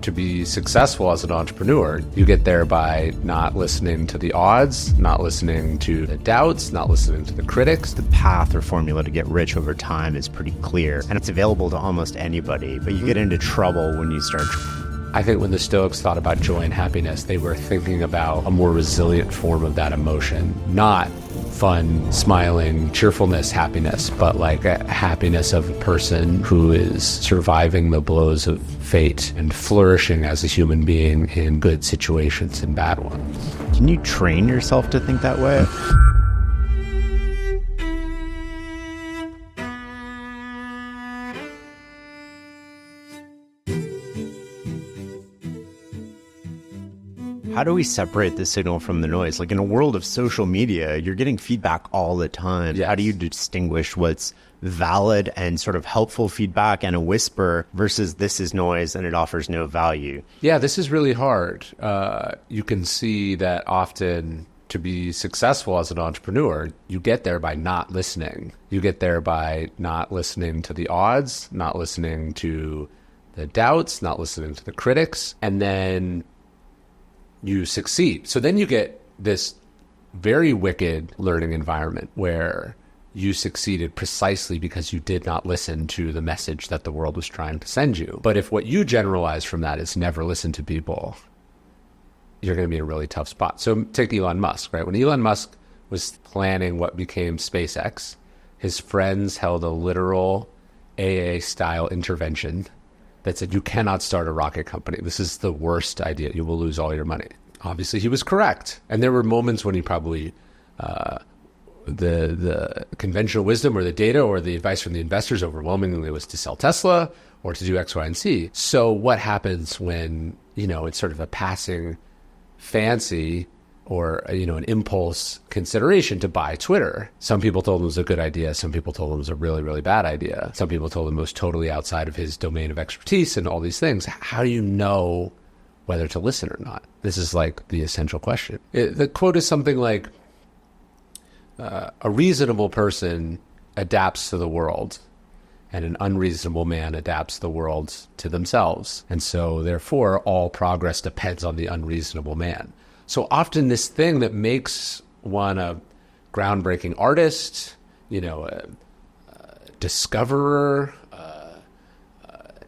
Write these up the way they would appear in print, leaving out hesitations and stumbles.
to be successful as an entrepreneur, you get there by not listening to the odds, not listening to the doubts, not listening to the critics. The path or formula to get rich over time is pretty clear, and it's available to almost anybody, but you get into trouble when you start. I think when the Stoics thought about joy and happiness, they were thinking about a more resilient form of that emotion, not fun, smiling, cheerfulness, happiness, but like a happiness of a person who is surviving the blows of fate and flourishing as a human being in good situations and bad ones. Can you train yourself to think that way? How do we separate the signal from the noise? Like in a world of social media, you're getting feedback all the time. Yes. How do you distinguish what's valid and sort of helpful feedback and a whisper versus this is noise and it offers no value? Yeah, this is really hard. You can see that often to be successful as an entrepreneur, you get there by not listening. You get there by not listening to the odds, not listening to the doubts, not listening to the critics, and then you succeed. So then you get this very wicked learning environment where you succeeded precisely because you did not listen to the message that the world was trying to send you. But if what you generalize from that is never listen to people, you're going to be in a really tough spot. So take Elon Musk, right? When Elon Musk was planning what became SpaceX, his friends held a literal AA-style intervention that said, you cannot start a rocket company. This is the worst idea. You will lose all your money. Obviously, he was correct. And there were moments when he probably, the conventional wisdom or the data or the advice from the investors overwhelmingly was to sell Tesla or to do X, Y, and Z. So what happens when, it's sort of a passing fancy or, an impulse consideration to buy Twitter? Some people told him it was a good idea. Some people told him it was a really, really bad idea. Some people told him it was totally outside of his domain of expertise and all these things. How do you know whether to listen or not? This is like the essential question. The quote is something like, a reasonable person adapts to the world and an unreasonable man adapts the world to themselves. And so therefore, all progress depends on the unreasonable man. So often this thing that makes one a groundbreaking artist, a discoverer,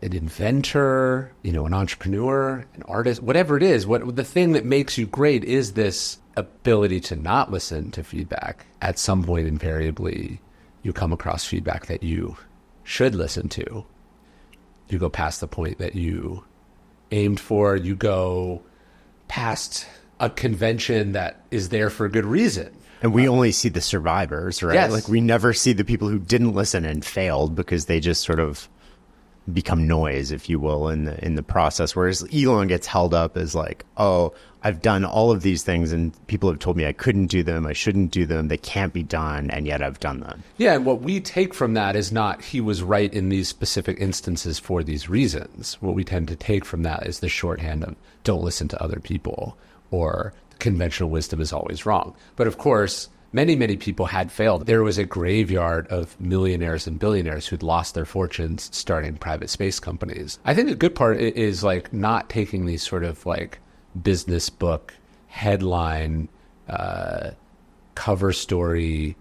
an inventor, an entrepreneur, an artist, whatever it is, the thing that makes you great is this ability to not listen to feedback. At some point, invariably, you come across feedback that you should listen to. You go past the point that you aimed for. You go past a convention that is there for a good reason. And we only see the survivors, right? Yes. Like we never see the people who didn't listen and failed because they just sort of become noise, if you will, in the process. Whereas Elon gets held up as like, oh, I've done all of these things and people have told me I couldn't do them, I shouldn't do them, they can't be done, and yet I've done them. Yeah, and what we take from that is not he was right in these specific instances for these reasons. What we tend to take from that is the shorthand of don't listen to other people, or conventional wisdom is always wrong. But of course, many, many people had failed. There was a graveyard of millionaires and billionaires who'd lost their fortunes starting private space companies. I think a good part is like not taking these sort of like business book headline, cover story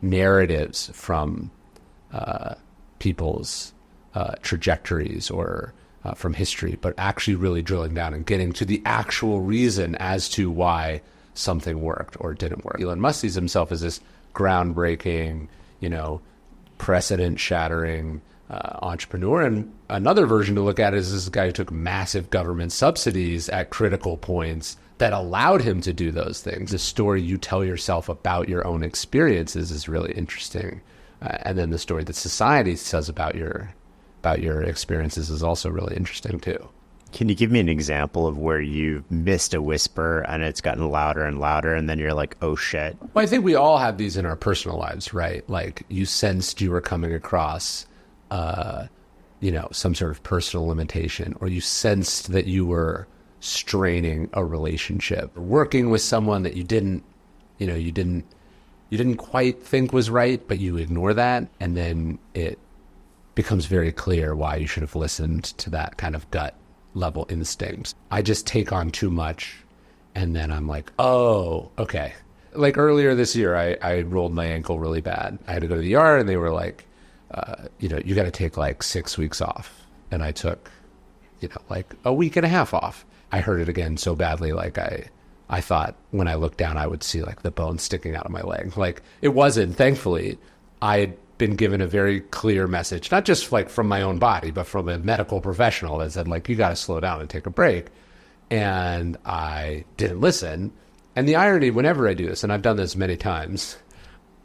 narratives from people's trajectories or from history, but actually really drilling down and getting to the actual reason as to why something worked or didn't work. Elon Musk sees himself as this groundbreaking, precedent-shattering entrepreneur. And another version to look at is this guy who took massive government subsidies at critical points that allowed him to do those things. The story you tell yourself about your own experiences is really interesting. And then the story that society says about your experiences is also really interesting too. Can you give me an example of where you've missed a whisper and it's gotten louder and louder and then you're like, oh shit? Well, I think we all have these in our personal lives, right? Like you sensed you were coming across, some sort of personal limitation, or you sensed that you were straining a relationship, working with someone that you didn't quite think was right, but you ignore that. And then it becomes very clear why you should have listened to that kind of gut level instincts. I just take on too much, and then I'm like, oh, okay. Like earlier this year, I rolled my ankle really bad. I had to go to the ER, and they were like, you got to take like 6 weeks off. And I took, like a week and a half off. I hurt it again so badly, like I thought when I looked down, I would see like the bone sticking out of my leg. Like it wasn't, thankfully. I had been given a very clear message, not just like from my own body, but from a medical professional that said like, you got to slow down and take a break. And I didn't listen. And the irony, whenever I do this, and I've done this many times,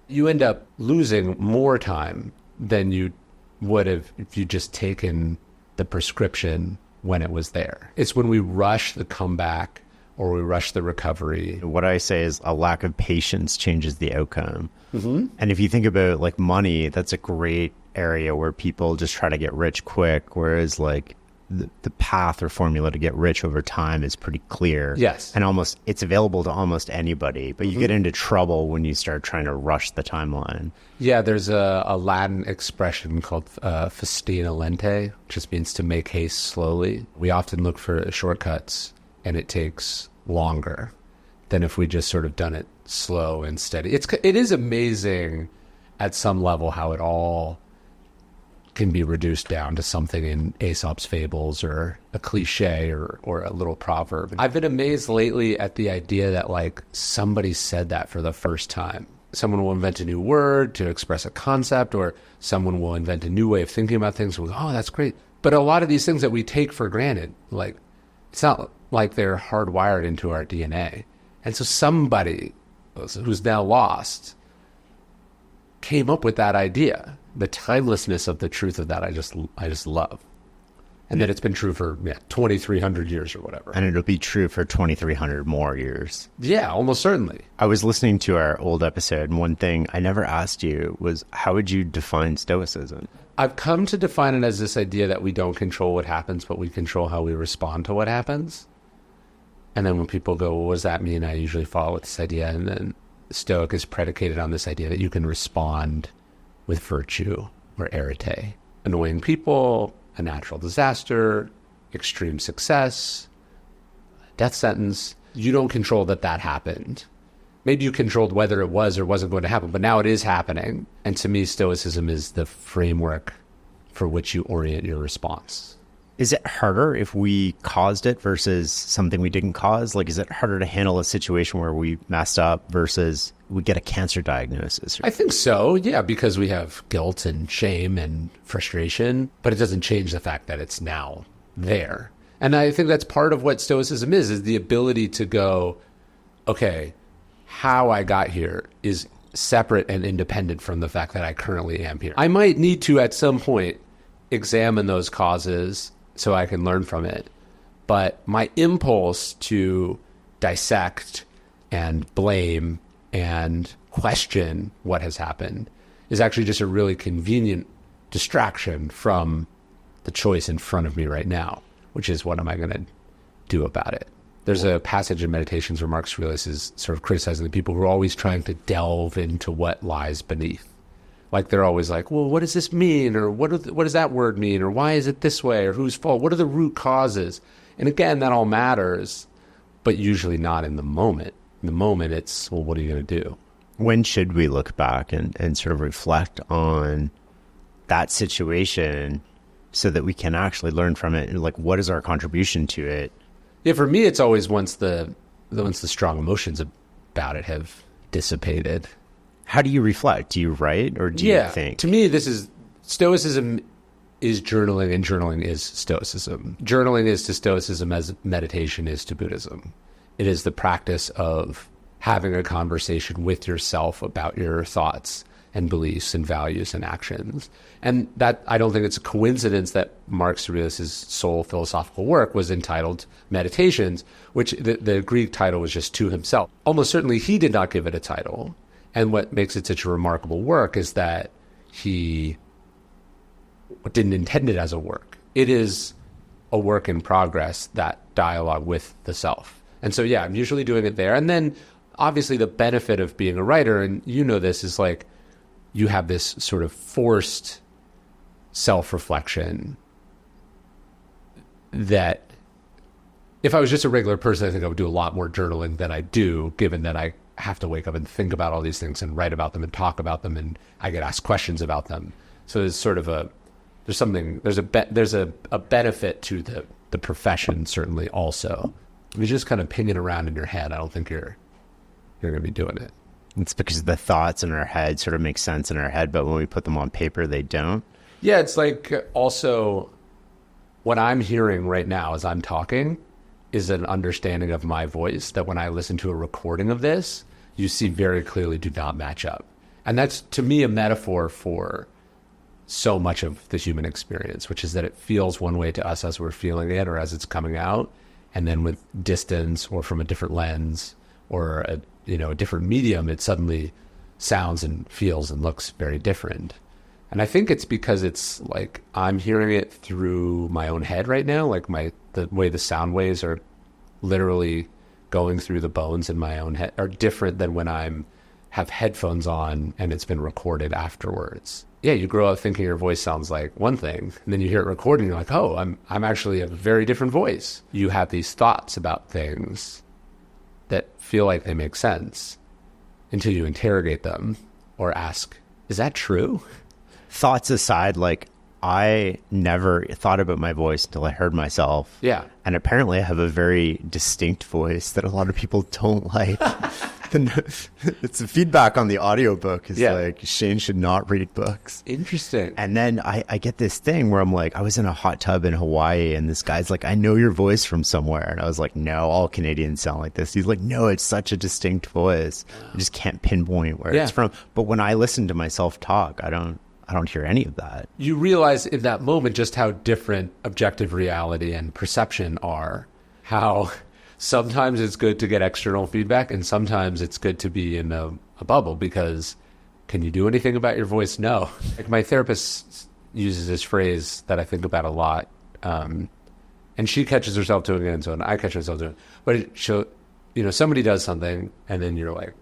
you end up losing more time than you would have if you just taken the prescription when it was there. It's when we rush the comeback or we rush the recovery. What I say is a lack of patience changes the outcome. Mm-hmm. And if you think about like money, that's a great area where people just try to get rich quick, whereas like the path or formula to get rich over time is pretty clear. Yes. And it's available to almost anybody, but you get into trouble when you start trying to rush the timeline. Yeah, there's a Latin expression called festina lente, which just means to make haste slowly. We often look for shortcuts, and it takes longer than if we just sort of done it slow and steady. It is amazing at some level how it all can be reduced down to something in Aesop's fables or a cliche or a little proverb. I've been amazed lately at the idea that like somebody said that for the first time. Someone will invent a new word to express a concept, or someone will invent a new way of thinking about things. We'll go, oh, that's great. But a lot of these things that we take for granted, like it's not like they're hardwired into our DNA. And so somebody who's now lost came up with that idea. The timelessness of the truth of that, I just love. And that it's been true for 2,300 years or whatever. And it'll be true for 2,300 more years. Yeah, almost certainly. I was listening to our old episode, and one thing I never asked you was, how would you define Stoicism? I've come to define it as this idea that we don't control what happens, but we control how we respond to what happens. And then when people go, well, what does that mean? I usually follow with this idea. And then Stoic is predicated on this idea that you can respond with virtue or arete. Annoying people, a natural disaster, extreme success, death sentence. You don't control that happened. Maybe you controlled whether it was or wasn't going to happen, but now it is happening. And to me, Stoicism is the framework for which you orient your response. Is it harder if we caused it versus something we didn't cause? Like, is it harder to handle a situation where we messed up versus we get a cancer diagnosis? I think so, yeah, because we have guilt and shame and frustration, but it doesn't change the fact that it's now there. And I think that's part of what Stoicism is the ability to go, okay, how I got here is separate and independent from the fact that I currently am here. I might need to, at some point, examine those causes so I can learn from it. But my impulse to dissect and blame and question what has happened is actually just a really convenient distraction from the choice in front of me right now, which is what am I going to do about it? There's a passage in Meditations where Marcus Aurelius is sort of criticizing the people who are always trying to delve into what lies beneath. Like they're always like, well, what does this mean? Or what does that word mean? Or why is it this way? Or whose fault? What are the root causes? And again, that all matters, but usually not in the moment. In the moment, it's, well, what are you going to do? When should we look back and sort of reflect on that situation so that we can actually learn from it? Like, what is our contribution to it? Yeah, for me, it's always once the strong emotions about it have dissipated. How do you reflect? Do you write or do you think? To me, Stoicism is journaling, and journaling is Stoicism. Journaling is to Stoicism as meditation is to Buddhism. It is the practice of having a conversation with yourself about your thoughts and beliefs and values and actions. And that, I don't think it's a coincidence that Marcus Aurelius' sole philosophical work was entitled Meditations, which the Greek title was just to himself. Almost certainly he did not give it a title. And what makes it such a remarkable work is that he didn't intend it as a work. It is a work in progress, that dialogue with the self. And so, yeah, I'm usually doing it there. And then obviously the benefit of being a writer, and you know this, is like you have this sort of forced self-reflection that if I was just a regular person, I think I would do a lot more journaling than I do, given that I have to wake up and think about all these things and write about them and talk about them, and I get asked questions about them. So there's sort of there's a benefit to the profession, certainly also. If you're just kind of pinging around in your head, I don't think you're going to be doing it. It's because the thoughts in our head sort of make sense in our head, but when we put them on paper, they don't. Yeah, it's like also what I'm hearing right now as I'm talking is an understanding of my voice that when I listen to a recording of this, you see very clearly do not match up. And that's, to me, a metaphor for so much of the human experience, which is that it feels one way to us as we're feeling it or as it's coming out. And then with distance or from a different lens or a different medium, it suddenly sounds and feels and looks very different. And I think it's because it's like I'm hearing it through my own head right now, like the way the sound waves are literally going through the bones in my own head are different than when have headphones on and it's been recorded afterwards. Yeah, you grow up thinking your voice sounds like one thing, and then you hear it recorded and you're like, oh, I'm actually a very different voice. You have these thoughts about things that feel like they make sense until you interrogate them or ask, is that true? Thoughts aside, like I never thought about my voice until I heard myself. Yeah. And apparently I have a very distinct voice that a lot of people don't like. It's the feedback on the audiobook is like, Shane should not read books. Interesting. And then I get this thing where I'm like, I was in a hot tub in Hawaii and this guy's like, I know your voice from somewhere. And I was like, no, all Canadians sound like this. He's like, no, it's such a distinct voice. I just can't pinpoint where it's from. But when I listen to myself talk, I don't hear any of that. You realize in that moment just how different objective reality and perception are. How sometimes it's good to get external feedback and sometimes it's good to be in a bubble because can you do anything about your voice? No. Like my therapist uses this phrase that I think about a lot. And she catches herself doing it and so I catch myself doing it. But somebody does something and then you're like,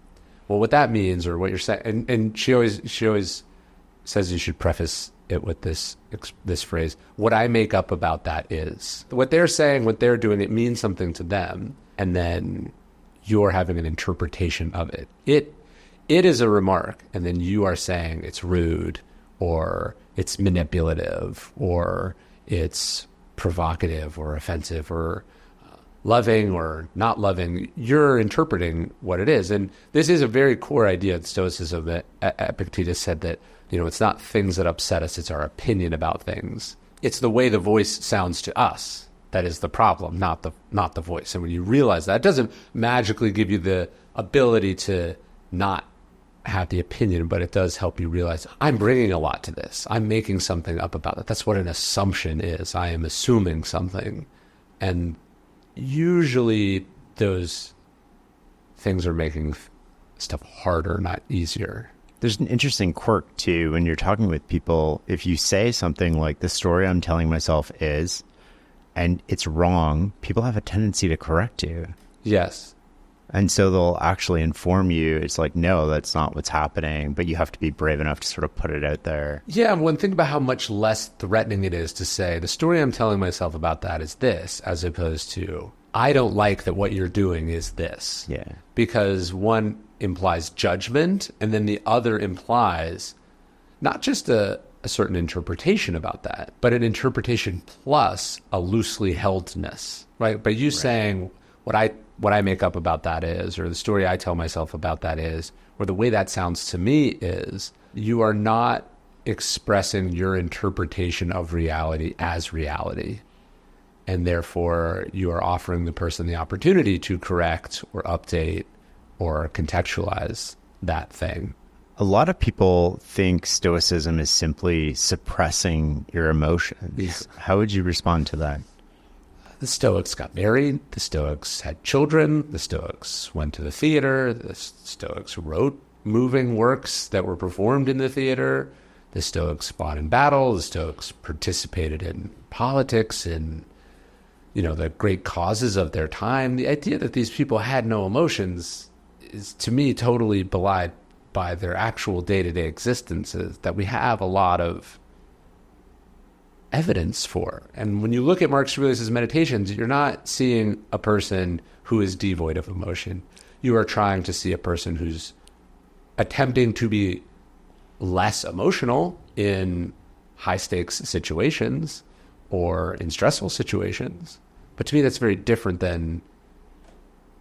well, what that means or what you're saying. And she always says you should preface it with this phrase, what I make up about that is. What they're saying, what they're doing, it means something to them, and then you're having an interpretation of it. It is a remark, and then you are saying it's rude, or it's manipulative, or it's provocative, or offensive, or loving, or not loving. You're interpreting what it is. And this is a very core idea of Stoicism that Epictetus said that it's not things that upset us, it's our opinion about things. It's the way the voice sounds to us that is the problem, not the voice. And when you realize that, it doesn't magically give you the ability to not have the opinion, but it does help you realize I'm bringing a lot to this. I'm making something up about it. That's what an assumption is. I am assuming something. And usually those things are making stuff harder, not easier. There's an interesting quirk, too, when you're talking with people. If you say something like, the story I'm telling myself is, and it's wrong, people have a tendency to correct you. Yes. And so they'll actually inform you. It's like, no, that's not what's happening. But you have to be brave enough to sort of put it out there. Yeah, and think about how much less threatening it is to say, the story I'm telling myself about that is this, as opposed to, I don't like that what you're doing is this. Yeah. Because one implies judgment, and then the other implies not just a certain interpretation about that, but an interpretation plus a loosely heldness, right? By you saying what I make up about that is, or the story I tell myself about that is, or the way that sounds to me is, you are not expressing your interpretation of reality as reality. And therefore, you are offering the person the opportunity to correct or update or contextualize that thing. A lot of people think Stoicism is simply suppressing your emotions. Yeah. How would you respond to that? The Stoics got married. The Stoics had children. The Stoics went to the theater. The Stoics wrote moving works that were performed in the theater. The Stoics fought in battle. The Stoics participated in politics and the great causes of their time. The idea that these people had no emotions is, to me, totally belied by their actual day-to-day existences, that we have a lot of evidence for. And when you look at Marcus Aurelius' meditations, you're not seeing a person who is devoid of emotion. You are trying to see a person who's attempting to be less emotional in high-stakes situations or in stressful situations. But to me, that's very different than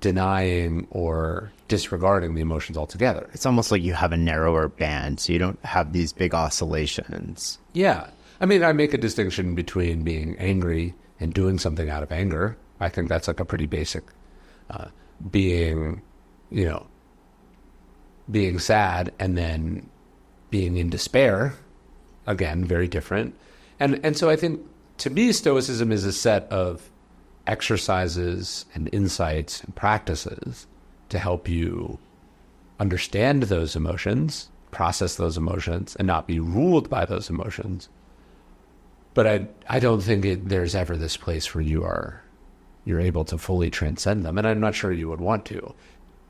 denying or disregarding the emotions altogether. It's almost like you have a narrower band, so you don't have these big oscillations. Yeah. I mean, I make a distinction between being angry and doing something out of anger. I think that's like a pretty basic being sad and then being in despair. Again, very different. And so I think, to me, Stoicism is a set of exercises and insights and practices to help you understand those emotions, process those emotions, and not be ruled by those emotions. But I don't think there's ever this place where you're able to fully transcend them, and I'm not sure you would want to.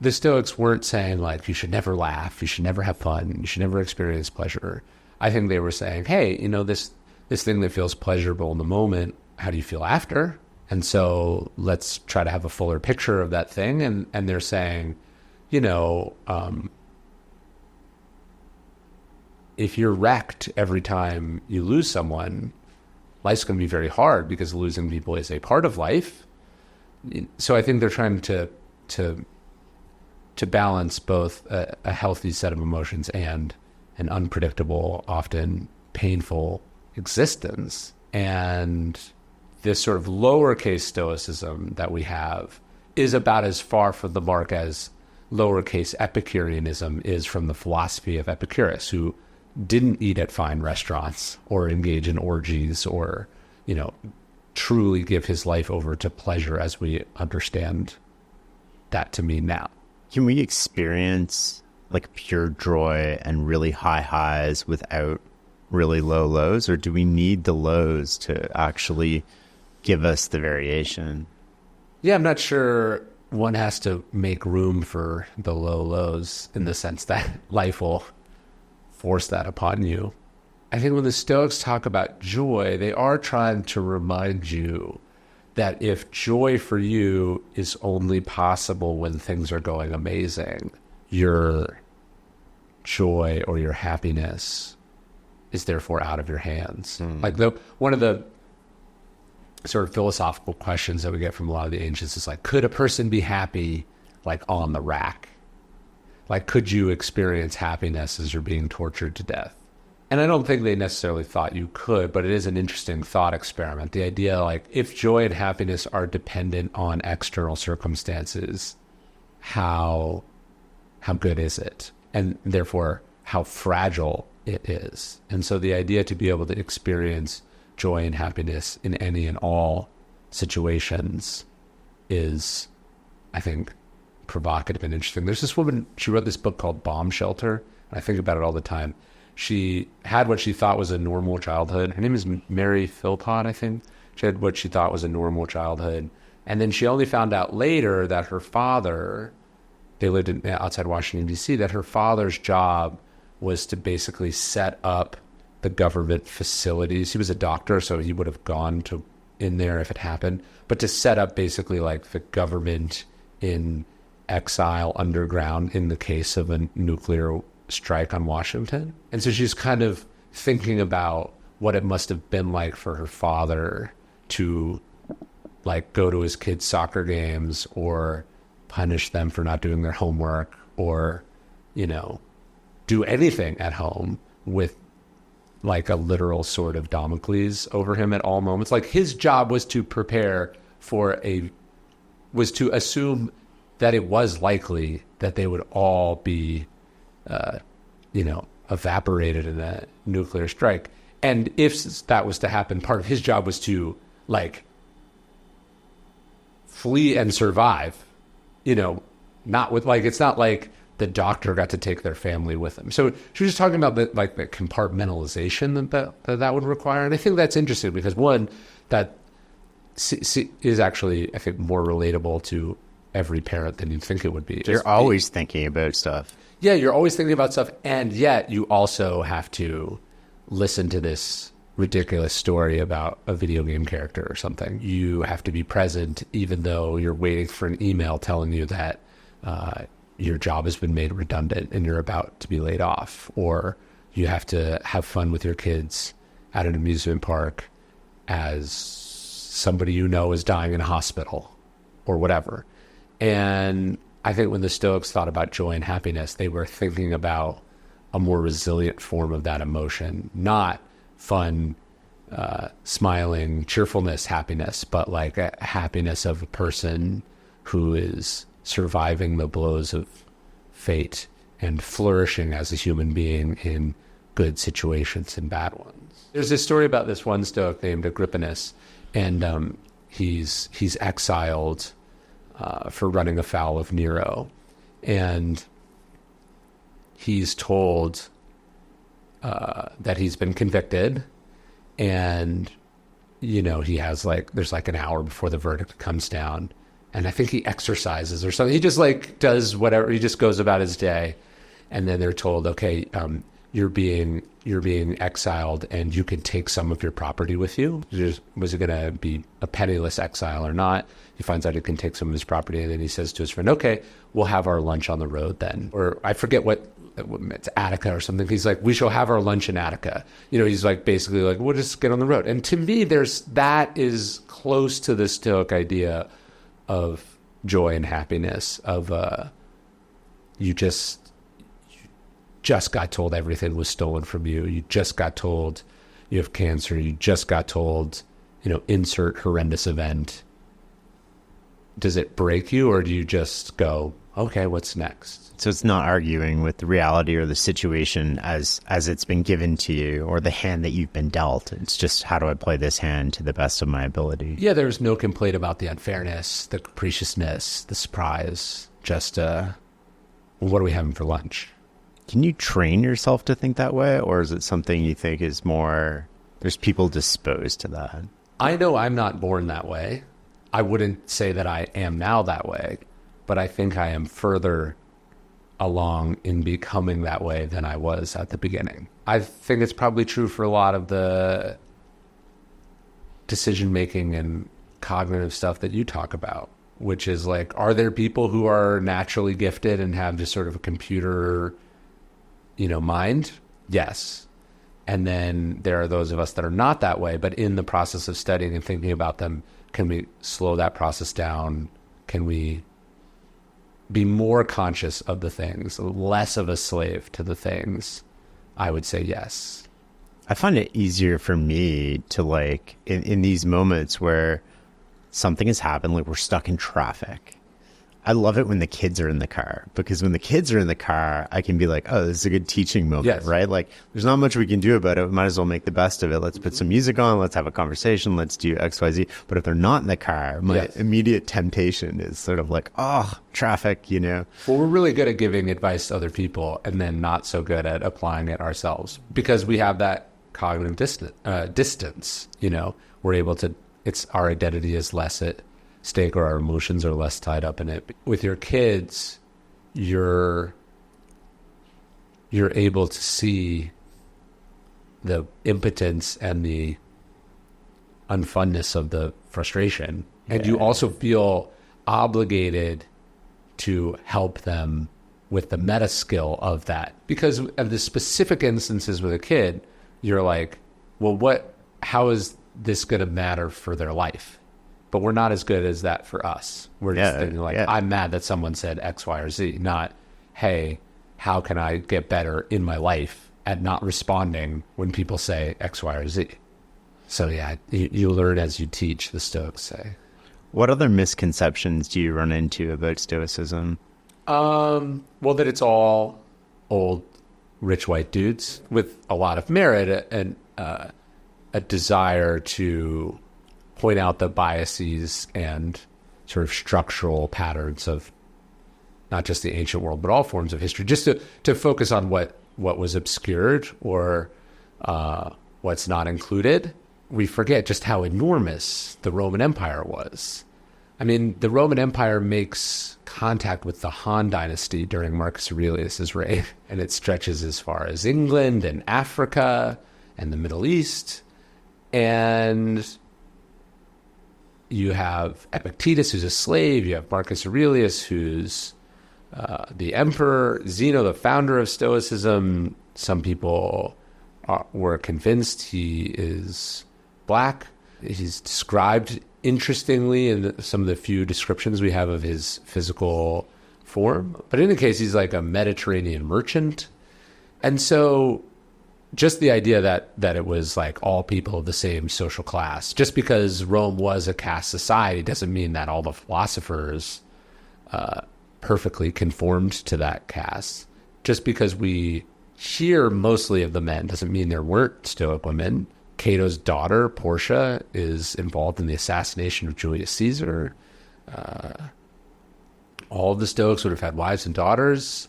The Stoics weren't saying, like, you should never laugh, you should never have fun, you should never experience pleasure. I think they were saying, hey, this thing that feels pleasurable in the moment, how do you feel after? And so let's try to have a fuller picture of that thing. And they're saying, if you're wrecked every time you lose someone, life's going to be very hard because losing people is a part of life. So I think they're trying to balance both a healthy set of emotions and an unpredictable, often painful existence. And this sort of lowercase Stoicism that we have is about as far from the mark as lowercase Epicureanism is from the philosophy of Epicurus, who didn't eat at fine restaurants or engage in orgies or, truly give his life over to pleasure as we understand that to mean now. Can we experience like pure joy and really high highs without really low lows, or do we need the lows to actually give us the variation? Yeah, I'm not sure one has to make room for the low lows in the sense that life will force that upon you. I think when the Stoics talk about joy, they are trying to remind you that if joy for you is only possible when things are going amazing, your joy or your happiness is therefore out of your hands. Like one of the sort of philosophical questions that we get from a lot of the ancients is like, could a person be happy like on the rack? Like, could you experience happiness as you're being tortured to death? And I don't think they necessarily thought you could, but it is an interesting thought experiment. The idea, like, if joy and happiness are dependent on external circumstances, how good is it? And therefore, how fragile it is. And so the idea to be able to experience joy and happiness in any and all situations is, I think, provocative and interesting. There's this woman, she wrote this book called Bomb Shelter, and I think about it all the time. She had what she thought was a normal childhood. Her name is Mary Philpott, I think. She had what she thought was a normal childhood. And then she only found out later that her father, they lived outside Washington, D.C., that her father's job was to basically set up the government facilities. He was a doctor, so he would have gone in there if it happened. But to set up basically like the government in exile underground in the case of a nuclear strike on Washington. And so she's kind of thinking about what it must have been like for her father to like go to his kids' soccer games or punish them for not doing their homework or, do anything at home with like a literal sword of Damocles over him at all moments. Like his job was to prepare was to assume that it was likely that they would all be evaporated in a nuclear strike. And if that was to happen, part of his job was to like flee and survive, not with like, it's not like the doctor got to take their family with them. So she was just talking about the compartmentalization that would require. And I think that's interesting because one, that is actually, I think, more relatable to every parent than you'd think it would be. You're always thinking about stuff. Yeah, you're always thinking about stuff, and yet you also have to listen to this ridiculous story about a video game character or something. You have to be present even though you're waiting for an email telling you that your job has been made redundant and you're about to be laid off. Or you have to have fun with your kids at an amusement park as somebody you know is dying in a hospital or whatever. And I think when the Stoics thought about joy and happiness, they were thinking about a more resilient form of that emotion, not fun, smiling, cheerfulness, happiness, but like a happiness of a person who is surviving the blows of fate and flourishing as a human being in good situations and bad ones. There's this story about this one Stoic named Agrippinus, and he's exiled for running afoul of Nero, and he's told that he's been convicted, and he has there's an hour before the verdict comes down, and I think he exercises or something. He just does whatever. He just goes about his day, and then they're told, okay, you're being exiled, and you can take some of your property with you. Was it going to be a penniless exile or not? He finds out he can take some of his property, and then he says to his friend, okay, we'll have our lunch on the road then. Or I forget it's Attica or something. He's like, we shall have our lunch in Attica. He's basically we'll just get on the road. And to me, that is close to the Stoic idea of joy and happiness, of you just got told everything was stolen from you. You just got told you have cancer. You just got told, insert horrendous event. Does it break you, or do you just go, okay, what's next? So it's not arguing with the reality or the situation as it's been given to you, or the hand that you've been dealt. It's just, how do I play this hand to the best of my ability? Yeah, there's no complaint about the unfairness, the capriciousness, the surprise. Just, what are we having for lunch? Can you train yourself to think that way, or is it something you think is more, there's people disposed to that? I know I'm not born that way. I wouldn't say that I am now that way, but I think I am further along in becoming that way than I was at the beginning. I think it's probably true for a lot of the decision-making and cognitive stuff that you talk about, which is are there people who are naturally gifted and have just sort of a computer mind? Yes. And then there are those of us that are not that way, but in the process of studying and thinking about them, can we slow that process down? Can we be more conscious of the things, less of a slave to the things? I would say yes. I find it easier for me to in these moments where something has happened, we're stuck in traffic. I love it when the kids are in the car, because when the kids are in the car, I can be like, oh, this is a good teaching moment, yes. Right? There's not much we can do about it. We might as well make the best of it. Let's put some music on. Let's have a conversation. Let's do X, Y, Z. But if they're not in the car, my immediate temptation is sort of traffic, Well, we're really good at giving advice to other people and then not so good at applying it ourselves, because we have that cognitive distance, We're able to, our identity is less at stake, or our emotions are less tied up in it. With your kids, you're able to see the impotence and the unfunness of the frustration. Yeah. And you also feel obligated to help them with the meta skill of that. Because of the specific instances with a kid, you're like, well, how is this going to matter for their life? But we're not as good as that for us. We're just thinking I'm mad that someone said X, Y, or Z, not, hey, how can I get better in my life at not responding when people say X, Y, or Z? So yeah, you learn as you teach, the Stoics say. What other misconceptions do you run into about Stoicism? Well, that it's all old, rich white dudes with a lot of merit and a desire to point out the biases and sort of structural patterns of not just the ancient world, but all forms of history, just to focus on what was obscured or what's not included. We forget just how enormous the Roman Empire was. I mean, the Roman Empire makes contact with the Han Dynasty during Marcus Aurelius's reign, and it stretches as far as England and Africa and the Middle East. And you have Epictetus, who's a slave. You have Marcus Aurelius, who's the emperor. Zeno, the founder of Stoicism. Some people were convinced he is black. He's described interestingly in some of the few descriptions we have of his physical form. But in any case, he's like a Mediterranean merchant. And so just the idea that it was like all people of the same social class, just because Rome was a caste society doesn't mean that all the philosophers perfectly conformed to that caste. Just because we hear mostly of the men doesn't mean there weren't Stoic women. Cato's daughter, Portia, is involved in the assassination of Julius Caesar. All of the Stoics would have had wives and daughters.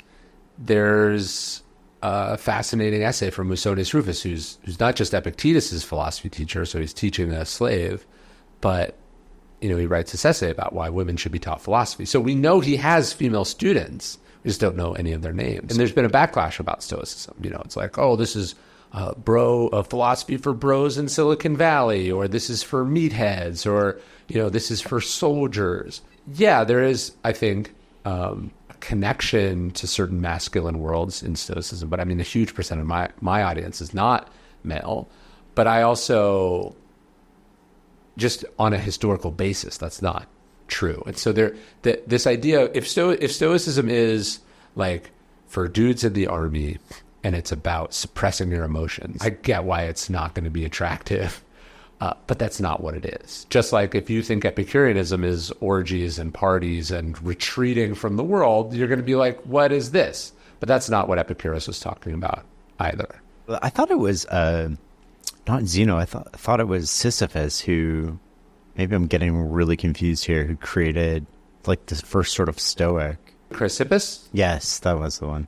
There's a fascinating essay from Musonius Rufus, who's not just Epictetus's philosophy teacher, so he's teaching a slave, but he writes this essay about why women should be taught philosophy. So we know he has female students. We just don't know any of their names. And there's been a backlash about Stoicism. It's like, oh, this is a philosophy for bros in Silicon Valley, or this is for meatheads, or this is for soldiers. Yeah, there is, I think, a connection to certain masculine worlds in Stoicism, but I mean, a huge percent of my audience is not male. But I also, just on a historical basis, that's not true. And so this idea, if Stoicism is like for dudes in the army and it's about suppressing your emotions, I get why it's not going to be attractive. But that's not what it is. Just like if you think Epicureanism is orgies and parties and retreating from the world, you're going to be like, what is this? But that's not what Epicurus was talking about either. Well, I thought it was not Zeno. I thought it was Sisyphus who, maybe I'm getting really confused here, who created like the first sort of Stoic. Chrysippus? Yes, that was the one.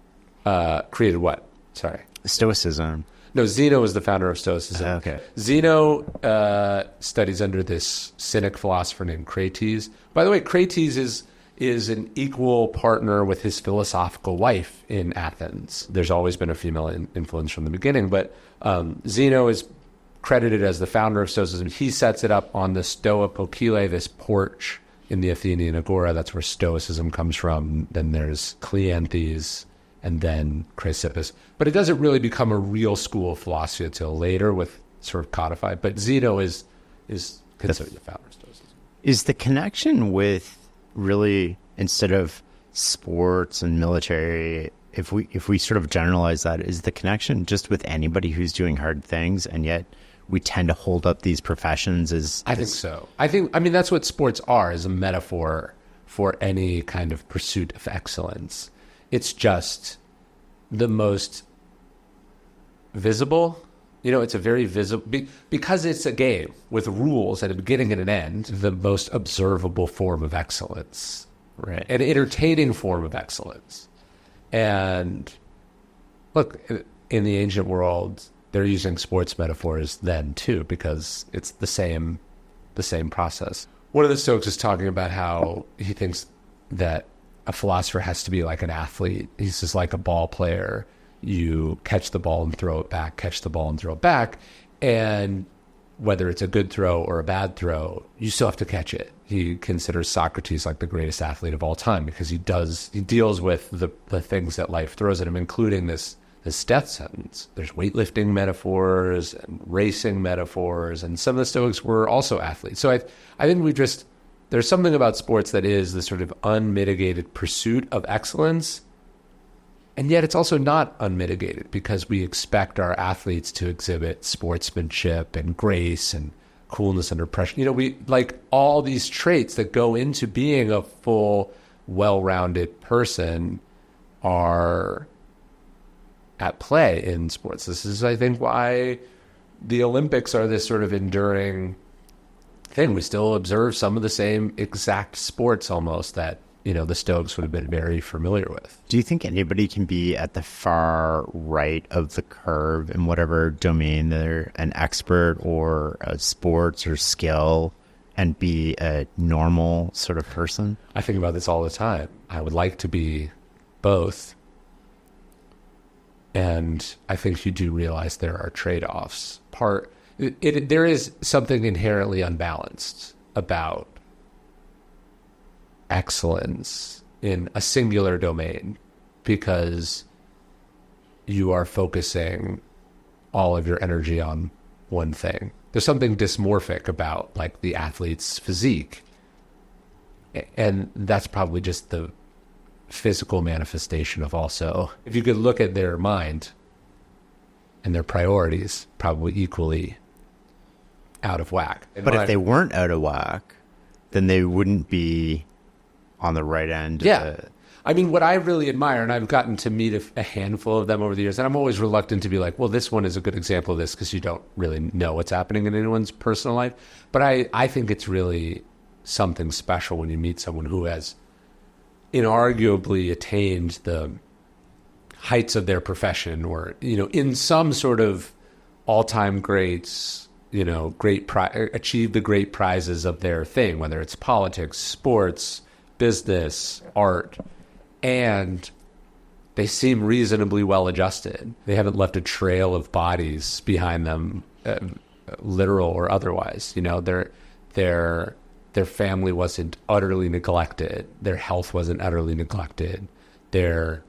Created what? Sorry. Stoicism. No, Zeno was the founder of Stoicism. Okay. Zeno studies under this Cynic philosopher named Crates. By the way, Crates is an equal partner with his philosophical wife in Athens. There's always been a female influence from the beginning, but Zeno is credited as the founder of Stoicism. He sets it up on the Stoa Poikile, this porch in the Athenian Agora. That's where Stoicism comes from. Then there's Cleanthes, and then Chrysippus. But it doesn't really become a real school of philosophy until later with sort of codified. But Zeno is considered the founder of Stoicism. Is the connection with really, instead of sports and military, if we sort of generalize that, is the connection just with anybody who's doing hard things, and yet we tend to hold up these professions as... I think so. I mean, that's what sports are, is a metaphor for any kind of pursuit of excellence. It's just the most visible. It's a very visible, because it's a game with rules at a beginning and an end, the most observable form of excellence, right? An entertaining form of excellence. And look, in the ancient world, they're using sports metaphors then too, because it's the same process. One of the Stoics is talking about how he thinks that a philosopher has to be like an athlete. He's just like a ball player. You catch the ball and throw it back, catch the ball and throw it back. And whether it's a good throw or a bad throw, you still have to catch it. He considers Socrates like the greatest athlete of all time because he deals with the things that life throws at him, including this death sentence. There's weightlifting metaphors and racing metaphors, and some of the Stoics were also athletes. So I think there's something about sports that is the sort of unmitigated pursuit of excellence, and yet it's also not unmitigated because we expect our athletes to exhibit sportsmanship and grace and coolness under pressure. We like all these traits that go into being a full, well-rounded person are at play in sports. This is, I think, why the Olympics are this sort of enduring thing. We still observe some of the same exact sports almost that, the Stoics would have been very familiar with. Do you think anybody can be at the far right of the curve in whatever domain they're an expert or a sports or skill and be a normal sort of person? I think about this all the time. I would like to be both. And I think you do realize there are trade-offs. There is something inherently unbalanced about excellence in a singular domain, because you are focusing all of your energy on one thing. There's something dysmorphic about like the athlete's physique, and that's probably just the physical manifestation of also, if you could look at their mind and their priorities, probably equally out of whack. But if they weren't out of whack, then they wouldn't be on the right end. Yeah. I mean, what I really admire, and I've gotten to meet a handful of them over the years, and I'm always reluctant to be like, well, this one is a good example of this because you don't really know what's happening in anyone's personal life. But I think it's really something special when you meet someone who has inarguably attained the heights of their profession, or, in some sort of all-time greats, achieved the great prizes of their thing, whether it's politics, sports, business, art. And they seem reasonably well adjusted. They haven't left a trail of bodies behind them, literal or otherwise. Their family wasn't utterly neglected. Their health wasn't utterly neglected. Their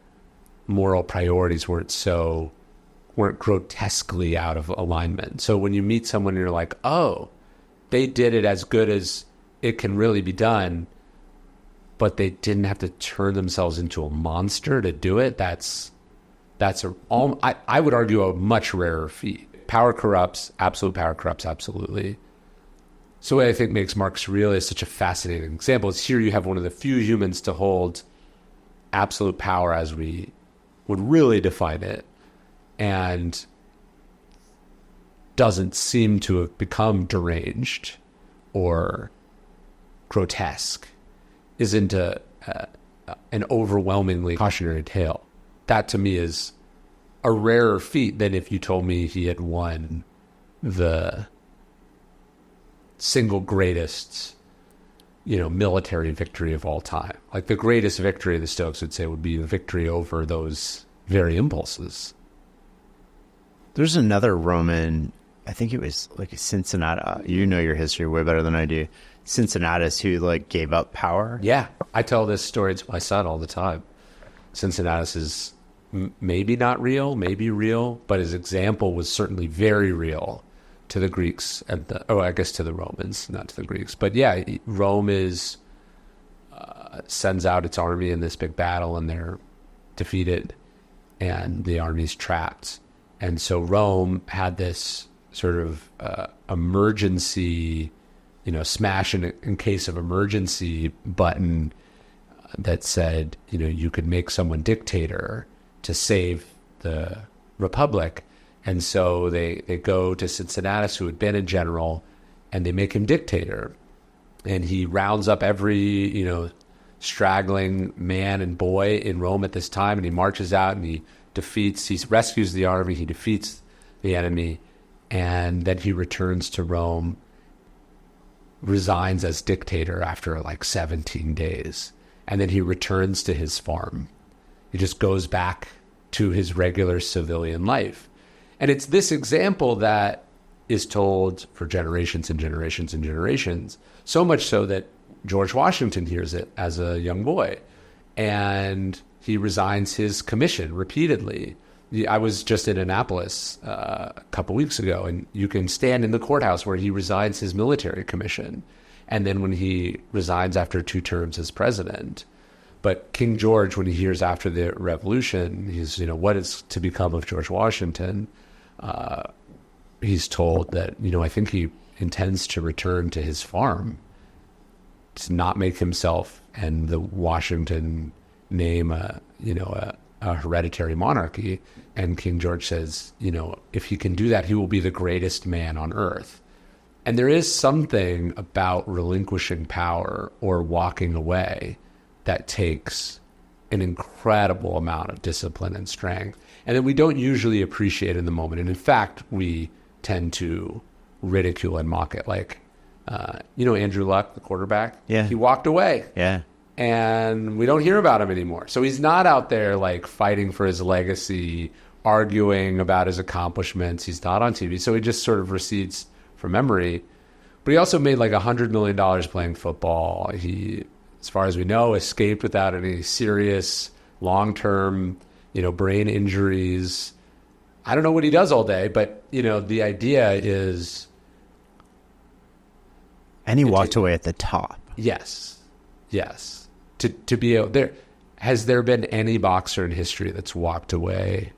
moral priorities weren't grotesquely out of alignment. So when you meet someone and you're like, oh, they did it as good as it can really be done, but they didn't have to turn themselves into a monster to do it. I would argue a much rarer feat. Power corrupts, absolute power corrupts, absolutely. So what I think makes Marcus Aurelius such a fascinating example is here you have one of the few humans to hold absolute power as we would really define it, and doesn't seem to have become deranged or grotesque. Isn't an overwhelmingly cautionary tale. That to me is a rarer feat than if you told me he had won the single greatest, military victory of all time. Like the greatest victory, the Stoics would say, would be the victory over those very impulses. There's another Roman, I think it was like a Cincinnati. You know your history way better than I do. Cincinnatus, who like gave up power. Yeah, I tell this story to my son all the time. Cincinnatus is maybe not real, maybe real, but his example was certainly very real to the Greeks and I guess to the Romans, not to the Greeks. But yeah, Rome sends out its army in this big battle, and they're defeated, and the army's trapped. And so Rome had this sort of emergency, smash in case of emergency button that said, you could make someone dictator to save the republic. And so they go to Cincinnatus, who had been a general, and they make him dictator. And he rounds up every, straggling man and boy in Rome at this time, and he marches out and he rescues the army, he defeats the enemy, and then he returns to Rome, resigns as dictator after like 17 days. And then he returns to his farm. He just goes back to his regular civilian life. And it's this example that is told for generations and generations and generations, so much so that George Washington hears it as a young boy, and he resigns his commission repeatedly. I was just in Annapolis a couple weeks ago, and you can stand in the courthouse where he resigns his military commission. And then when he resigns after 2 terms as president. But King George, when he hears after the revolution, he's, what is to become of George Washington? He's told that, I think he intends to return to his farm, to not make himself and the Washington name a hereditary monarchy. And King George says, if he can do that, he will be the greatest man on earth. And there is something about relinquishing power or walking away that takes an incredible amount of discipline and strength, and that we don't usually appreciate in the moment. And in fact, we tend to ridicule and mock it. Like, Andrew Luck, the quarterback, yeah, he walked away. Yeah. And we don't hear about him anymore. So he's not out there like fighting for his legacy, arguing about his accomplishments. He's not on TV. So he just sort of recedes from memory. But he also made like $100 million playing football. He, as far as we know, escaped without any serious long-term, brain injuries. I don't know what he does all day, but, the idea is... And he walked away at the top. Yes. To be able... Has there been any boxer in history that's walked away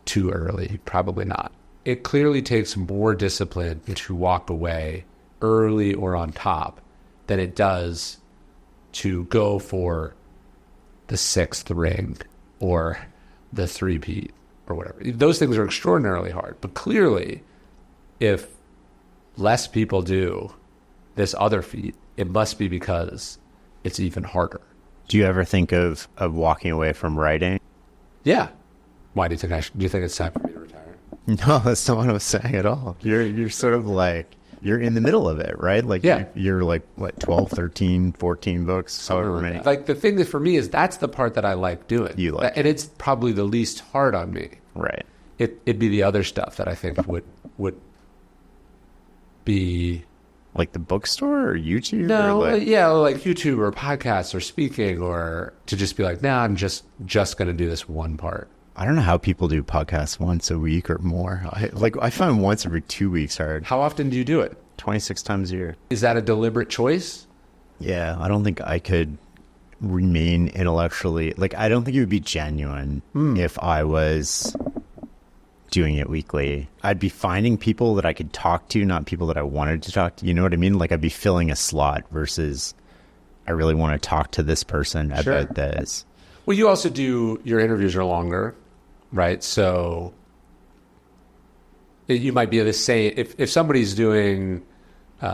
too early? Probably not. It clearly takes more discipline to walk away early or on top than it does to go for the 6th ring or the 3-peat or whatever. Those things are extraordinarily hard. But clearly, if less people do this other feat, it must be because it's even harder. Do you ever think of walking away from writing? Yeah. Why do you think do you think it's time for me to retire? No, that's not what I was saying at all. You're sort of like, you're in the middle of it, right? Like, yeah. You're like, what, 12, 13, 14 books, however many. Like, the thing that for me is that's the part that I like doing. You like and it's probably the least hard on me. Right. It'd be the other stuff that I think would be... Like the bookstore or YouTube? No, or like YouTube or podcasts or speaking, or to just be like, I'm just going to do this one part. I don't know how people do podcasts once a week or more. I find once every 2 weeks hard. How often do you do it? 26 times a year. Is that a deliberate choice? Yeah, I don't think I could remain intellectually... I don't think it would be genuine if I was doing it weekly. I'd be finding people that I could talk to, not people that I wanted to talk to. You know what I mean? Like, I'd be filling a slot versus I really want to talk to this person about this. Well, you also do... Your interviews are longer, right? So you might be the same... If somebody's doing 2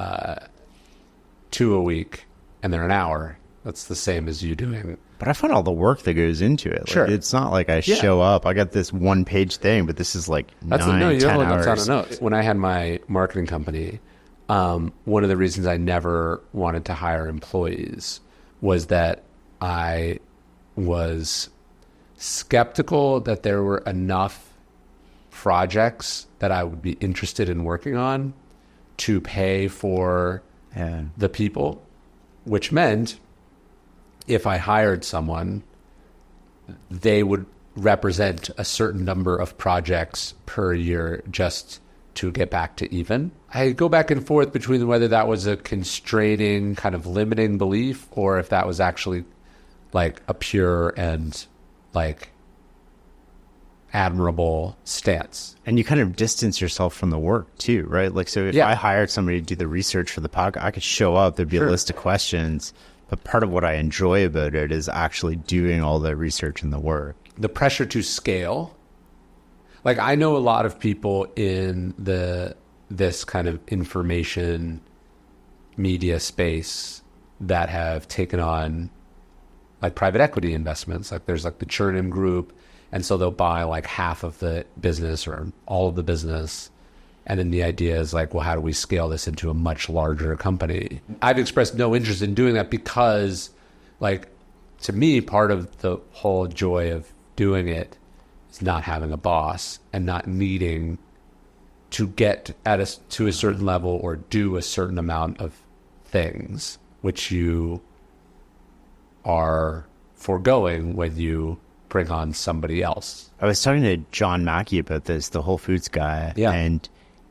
a week and they're an hour, that's the same as you doing... But I find all the work that goes into it. Sure. It's not like I show up, I got this 1-page thing, but this is like 9, 10 hours. That's on a note. When I had my marketing company, one of the reasons I never wanted to hire employees was that I was skeptical that there were enough projects that I would be interested in working on to pay for the people, which meant if I hired someone, they would represent a certain number of projects per year just to get back to even. I go back and forth between whether that was a constraining, kind of limiting belief, or if that was actually like a pure and like admirable stance. And you kind of distance yourself from the work too, right? Like, so if I hired somebody to do the research for the podcast, I could show up, there'd be a list of questions. But part of what I enjoy about it is actually doing all the research and the work. The pressure to scale. Like, I know a lot of people in this kind of information media space that have taken on like private equity investments. Like, there's like the Chernin Group, and so they'll buy like half of the business or all of the business. And then the idea is like, well, how do we scale this into a much larger company? I've expressed no interest in doing that because, like, to me, part of the whole joy of doing it is not having a boss and not needing to get to a certain level or do a certain amount of things, which you are foregoing when you bring on somebody else. I was talking to John Mackey about this, the Whole Foods guy, and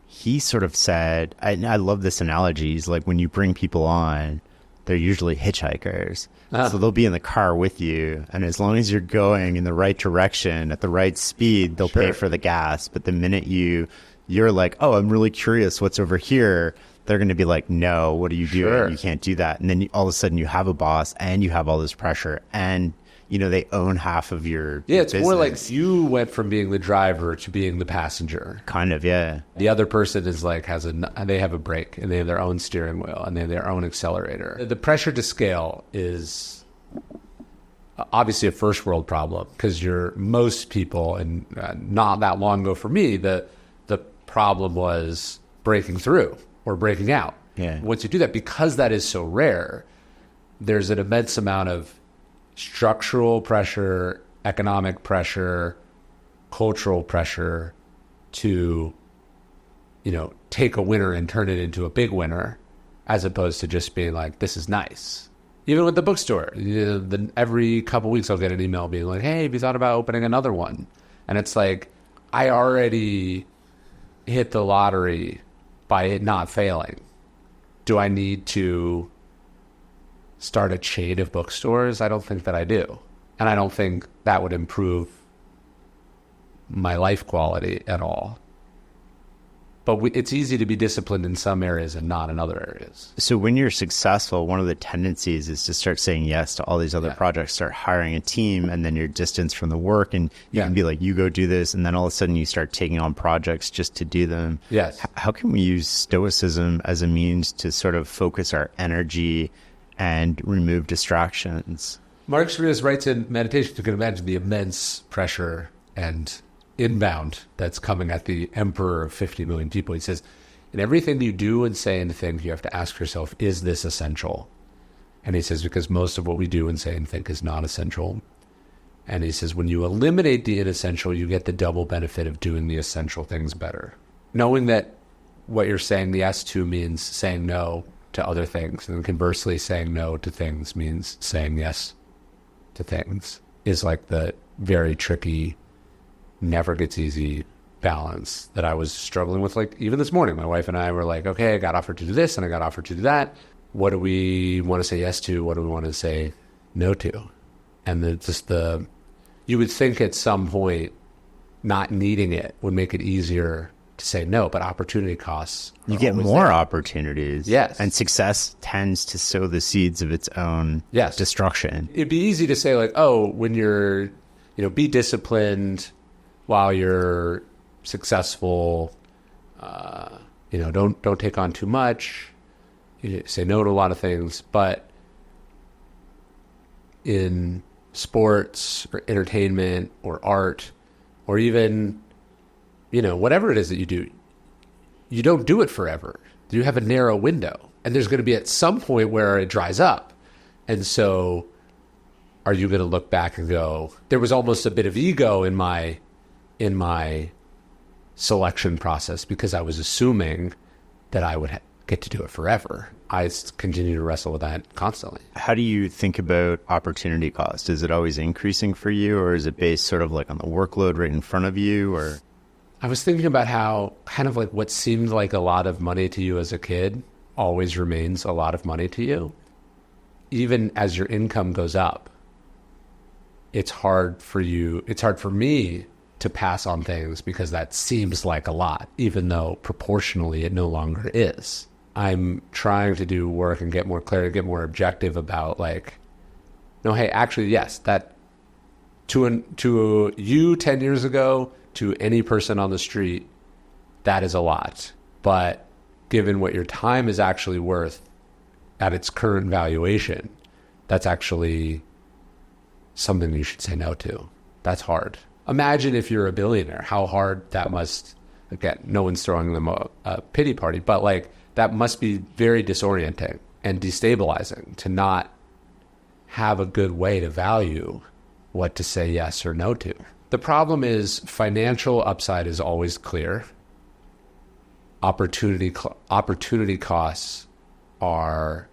he sort of said, I love this analogy. He's like, when you bring people on, they're usually hitchhikers. So they'll be in the car with you, and as long as you're going in the right direction at the right speed, they'll pay for the gas. But the minute you're like, oh, I'm really curious what's over here, they're going to be like, no, what are you doing? You can't do that. And then all of a sudden you have a boss and you have all this pressure, and they own half of your it's business. more like you went from being the driver to being the passenger. Kind of, yeah. The other person is like they have a brake and they have their own steering wheel and they have their own accelerator. The pressure to scale is obviously a first world problem because most people, and not that long ago for me, the problem was breaking through or breaking out. Yeah. Once you do that, because that is so rare, there's an immense amount of structural pressure, economic pressure, cultural pressure to, take a winner and turn it into a big winner, as opposed to just being like, this is nice. Even with the bookstore, every couple weeks I'll get an email being like, hey, have you thought about opening another one? And it's like, I already hit the lottery by it not failing. Do I need to start a chain of bookstores? I don't think that I do. And I don't think that would improve my life quality at all. But it's easy to be disciplined in some areas and not in other areas. So when you're successful, one of the tendencies is to start saying yes to all these other projects, start hiring a team, and then you're distanced from the work, and you can be like, you go do this, and then all of a sudden you start taking on projects just to do them. Yes. How can we use Stoicism as a means to sort of focus our energy and remove distractions? Marcus Aurelius writes in Meditation, you can imagine the immense pressure and inbound that's coming at the emperor of 50 million people. He says, in everything you do and say and think, you have to ask yourself, is this essential? And he says, because most of what we do and say and think is not essential. And he says, when you eliminate the inessential, you get the double benefit of doing the essential things better. Knowing that what you're saying yes to means saying no to other things, and conversely, saying no to things means saying yes to things, is like the very tricky, never gets easy balance that I was struggling with. Like even this morning, my wife and I were like, okay, I got offered to do this and I got offered to do that. What do we want to say yes to? What do we want to say no to? And you would think at some point not needing it would make it easier to say no, but opportunity costs. You get more opportunities. Yes. And success tends to sow the seeds of its own destruction. It'd be easy to say like, oh, when you're, be disciplined while you're successful, don't take on too much. You say no to a lot of things, but in sports or entertainment or art or even, whatever it is that you do, you don't do it forever. You have a narrow window, and there's going to be at some point where it dries up. And so are you going to look back and go, there was almost a bit of ego in my selection process because I was assuming that I would get to do it forever. I continue to wrestle with that constantly. How do you think about opportunity cost? Is it always increasing for you, or is it based sort of like on the workload right in front of you? Or I was thinking about how kind of like what seemed like a lot of money to you as a kid always remains a lot of money to you. Even as your income goes up, it's hard for me to pass on things because that seems like a lot, even though proportionally it no longer is. I'm trying to do work and get more clarity, get more objective about like, no, hey, actually, yes, that to you 10 years ago, to any person on the street, that is a lot. But given what your time is actually worth at its current valuation, that's actually something you should say no to. That's hard. Imagine if you're a billionaire, how hard that must, again, no one's throwing them a pity party, but like that must be very disorienting and destabilizing to not have a good way to value what to say yes or no to. The problem is financial upside is always clear. Opportunity costs are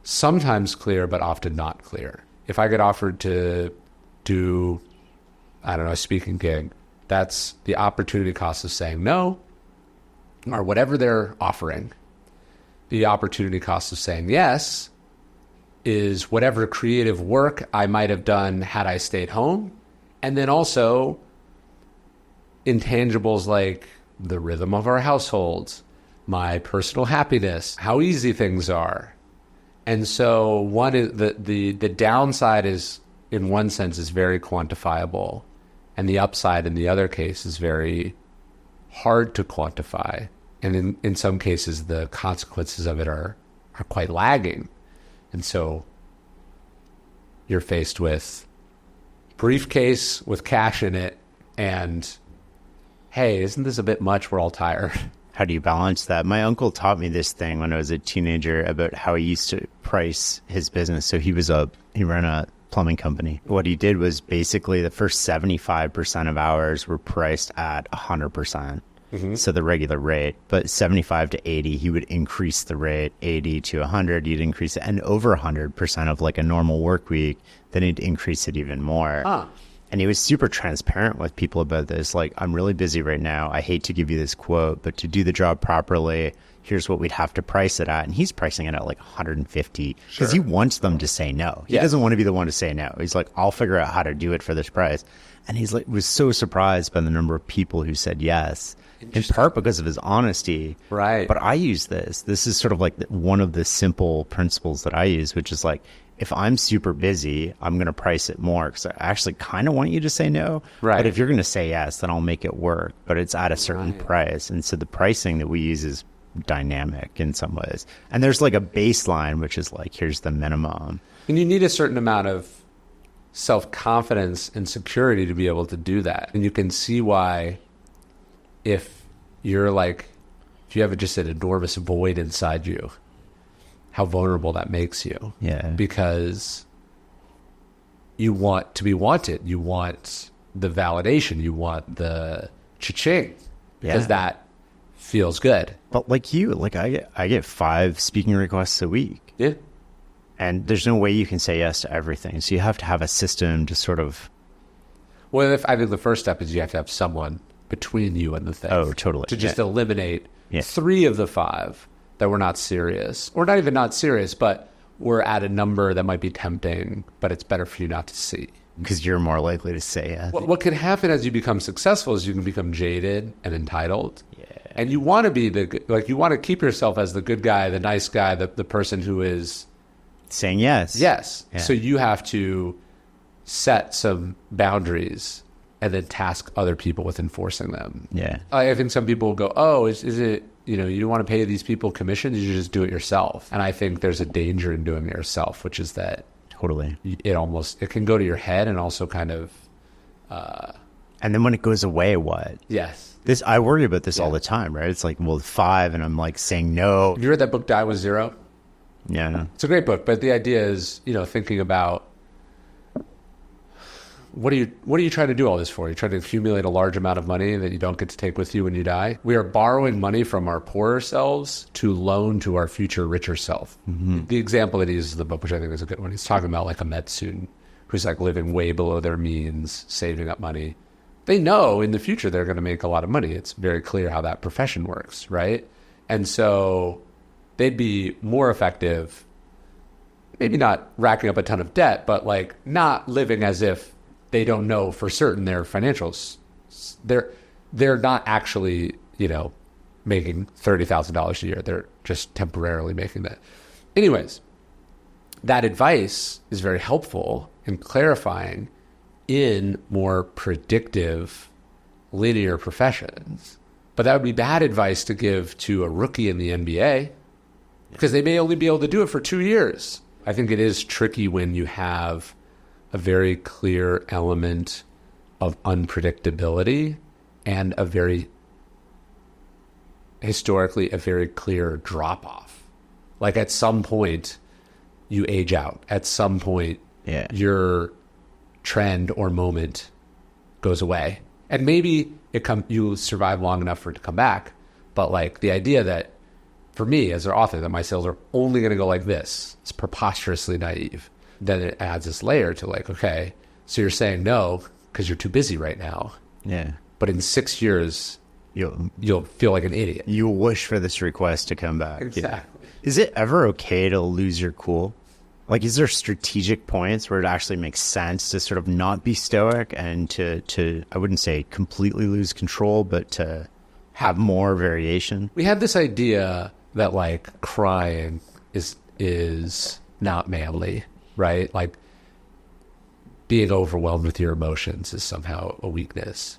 sometimes clear, but often not clear. If I get offered to do, I don't know, a speaking gig, that's the opportunity cost of saying no, or whatever they're offering. The opportunity cost of saying yes is whatever creative work I might have done had I stayed home. And then also intangibles like the rhythm of our households, my personal happiness, how easy things are. And so one is the downside is, in one sense, is very quantifiable, and the upside in the other case is very hard to quantify. And in some cases, the consequences of it are quite lagging. And so you're faced with briefcase with cash in it and, hey, isn't this a bit much? We're all tired. How do you balance that? My uncle taught me this thing when I was a teenager about how he used to price his business. So he ran a plumbing company. What he did was basically the first 75% of hours were priced at 100%. So the regular rate, but 75 to 80, he would increase the rate. 80 to 100, he'd increase it. And over 100% of like a normal work week, then he'd increase it even more. And he was super transparent with people about this. Like, I'm really busy right now. I hate to give you this quote, but to do the job properly, here's what we'd have to price it at. And he's pricing it at like 150 because he wants them to say no. He doesn't want to be the one to say no. He's like, I'll figure out how to do it for this price. And he's like, was so surprised by the number of people who said yes, in part because of his honesty. Right. But I use this. This is sort of like one of the simple principles that I use, which is like, if I'm super busy, I'm going to price it more because I actually kind of want you to say no. Right. But if you're going to say yes, then I'll make it work. But it's at a certain price. And so the pricing that we use is dynamic in some ways. And there's like a baseline, which is like, here's the minimum. And you need a certain amount of self-confidence and security to be able to do that. And you can see why if you have just an enormous void inside you, how vulnerable that makes you. Yeah. Because you want to be wanted. You want the validation. You want the cha-ching. Because that feels good. But like you, like I get 5 speaking requests a week. Yeah. And there's no way you can say yes to everything. So you have to have a system to sort of... Well, I think the first step is you have to have someone between you and the thing. Oh, totally. To just eliminate 3 of the 5 that were not serious. Or not even not serious, but we're at a number that might be tempting, but it's better for you not to see. Because you're more likely to say yes. What can happen as you become successful is you can become jaded and entitled. Yeah. And you want to be you want to keep yourself as the good guy, the nice guy, the person who is... saying yes. Yes. Yeah. So you have to set some boundaries and then task other people with enforcing them. Yeah. I think some people go, oh, is it, you don't want to pay these people commissions, you just do it yourself. And I think there's a danger in doing it yourself, which is that totally it can go to your head and also kind of... and then when it goes away, what? Yes. I worry about this all the time, right? It's like, well, 5 and I'm like saying no. Have you read that book, Die with Zero? Yeah. It's a great book, but the idea is, thinking about what are you trying to do all this for? You're trying to accumulate a large amount of money that you don't get to take with you when you die. We are borrowing money from our poorer selves to loan to our future richer self. Mm-hmm. The example that he uses in the book, which I think is a good one, he's talking about like a med student who's like living way below their means, saving up money. They know in the future they're going to make a lot of money. It's very clear how that profession works, right? And so they'd be more effective, maybe not racking up a ton of debt, but like not living as if they don't know for certain their financials. They're not actually, making $30,000 a year. They're just temporarily making that. Anyways, that advice is very helpful in clarifying in more predictive, linear professions. But that would be bad advice to give to a rookie in the NBA because they may only be able to do it for 2 years. I think it is tricky when you have a very clear element of unpredictability and historically a very clear drop-off. Like at some point, you age out. At some point, your trend or moment goes away. And maybe you survive long enough for it to come back. But like the idea that, for me as an author, that my sales are only going to go like this, it's preposterously naive. Then it adds this layer to like, okay, so you're saying no because you're too busy right now. Yeah. But in 6 years, you'll feel like an idiot. You'll wish for this request to come back. Exactly. Yeah. Is it ever okay to lose your cool? Like, is there strategic points where it actually makes sense to sort of not be stoic and to I wouldn't say completely lose control, but to have more variation? We had this idea that like crying is not manly. Right? Like being overwhelmed with your emotions is somehow a weakness.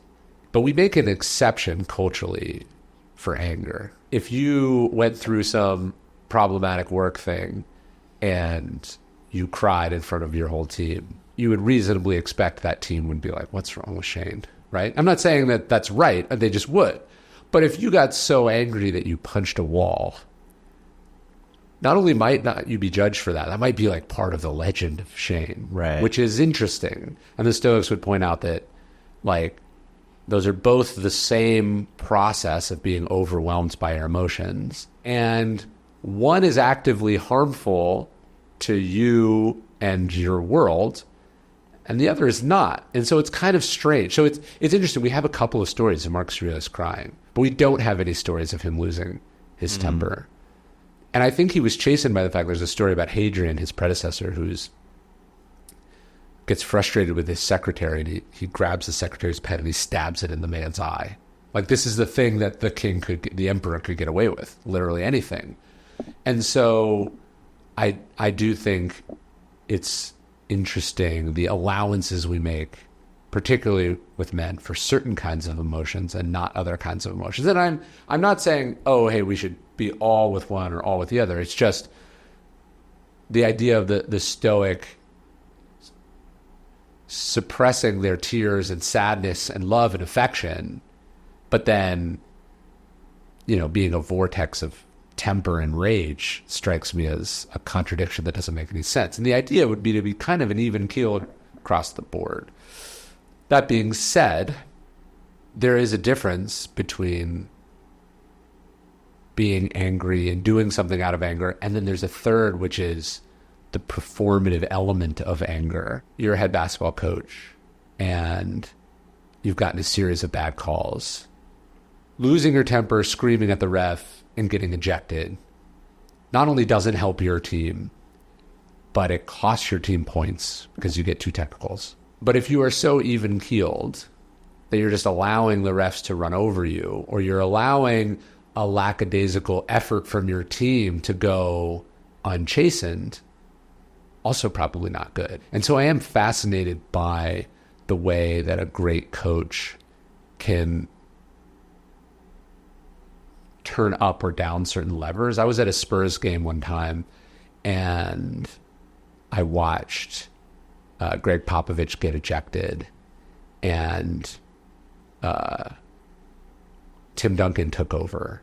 But we make an exception culturally for anger. If you went through some problematic work thing and you cried in front of your whole team, you would reasonably expect that team would be like, what's wrong with Shane? Right? I'm not saying that that's right. They just would. But if you got so angry that you punched a wall, not only might not you be judged for that, that might be like part of the legend of shame, Right. which is interesting. And the Stoics would point out that like those are both the same process of being overwhelmed by our emotions. And one is actively harmful to you and your world, and the other is not. And so it's kind of strange. So it's interesting. We have a couple of stories of Marcus Aurelius crying, but we don't have any stories of him losing his temper. And I think he was chastened by the fact there's a story about Hadrian, his predecessor, who's gets frustrated with his secretary, and he grabs the secretary's pen and he stabs it in the man's eye. Like, this is the thing that the emperor could get away with, literally anything. And so I do think it's interesting, the allowances we make, particularly with men, for certain kinds of emotions and not other kinds of emotions. And I'm not saying, oh, hey, we should be all with one or all with the other. It's just the idea of the Stoic suppressing their tears and sadness and love and affection, but then, being a vortex of temper and rage strikes me as a contradiction that doesn't make any sense. And the idea would be to be kind of an even keel across the board. That being said, there is a difference between being angry and doing something out of anger, and then there's a third, which is the performative element of anger. You're a head basketball coach, and you've gotten a series of bad calls. Losing your temper, screaming at the ref, and getting ejected not only doesn't help your team, but it costs your team points because you get 2 technicals. But if you are so even-keeled that you're just allowing the refs to run over you, or you're allowing a lackadaisical effort from your team to go unchastened, also probably not good. And so I am fascinated by the way that a great coach can turn up or down certain levers. I was at a Spurs game one time, and I watched Greg Popovich get ejected, and Tim Duncan took over.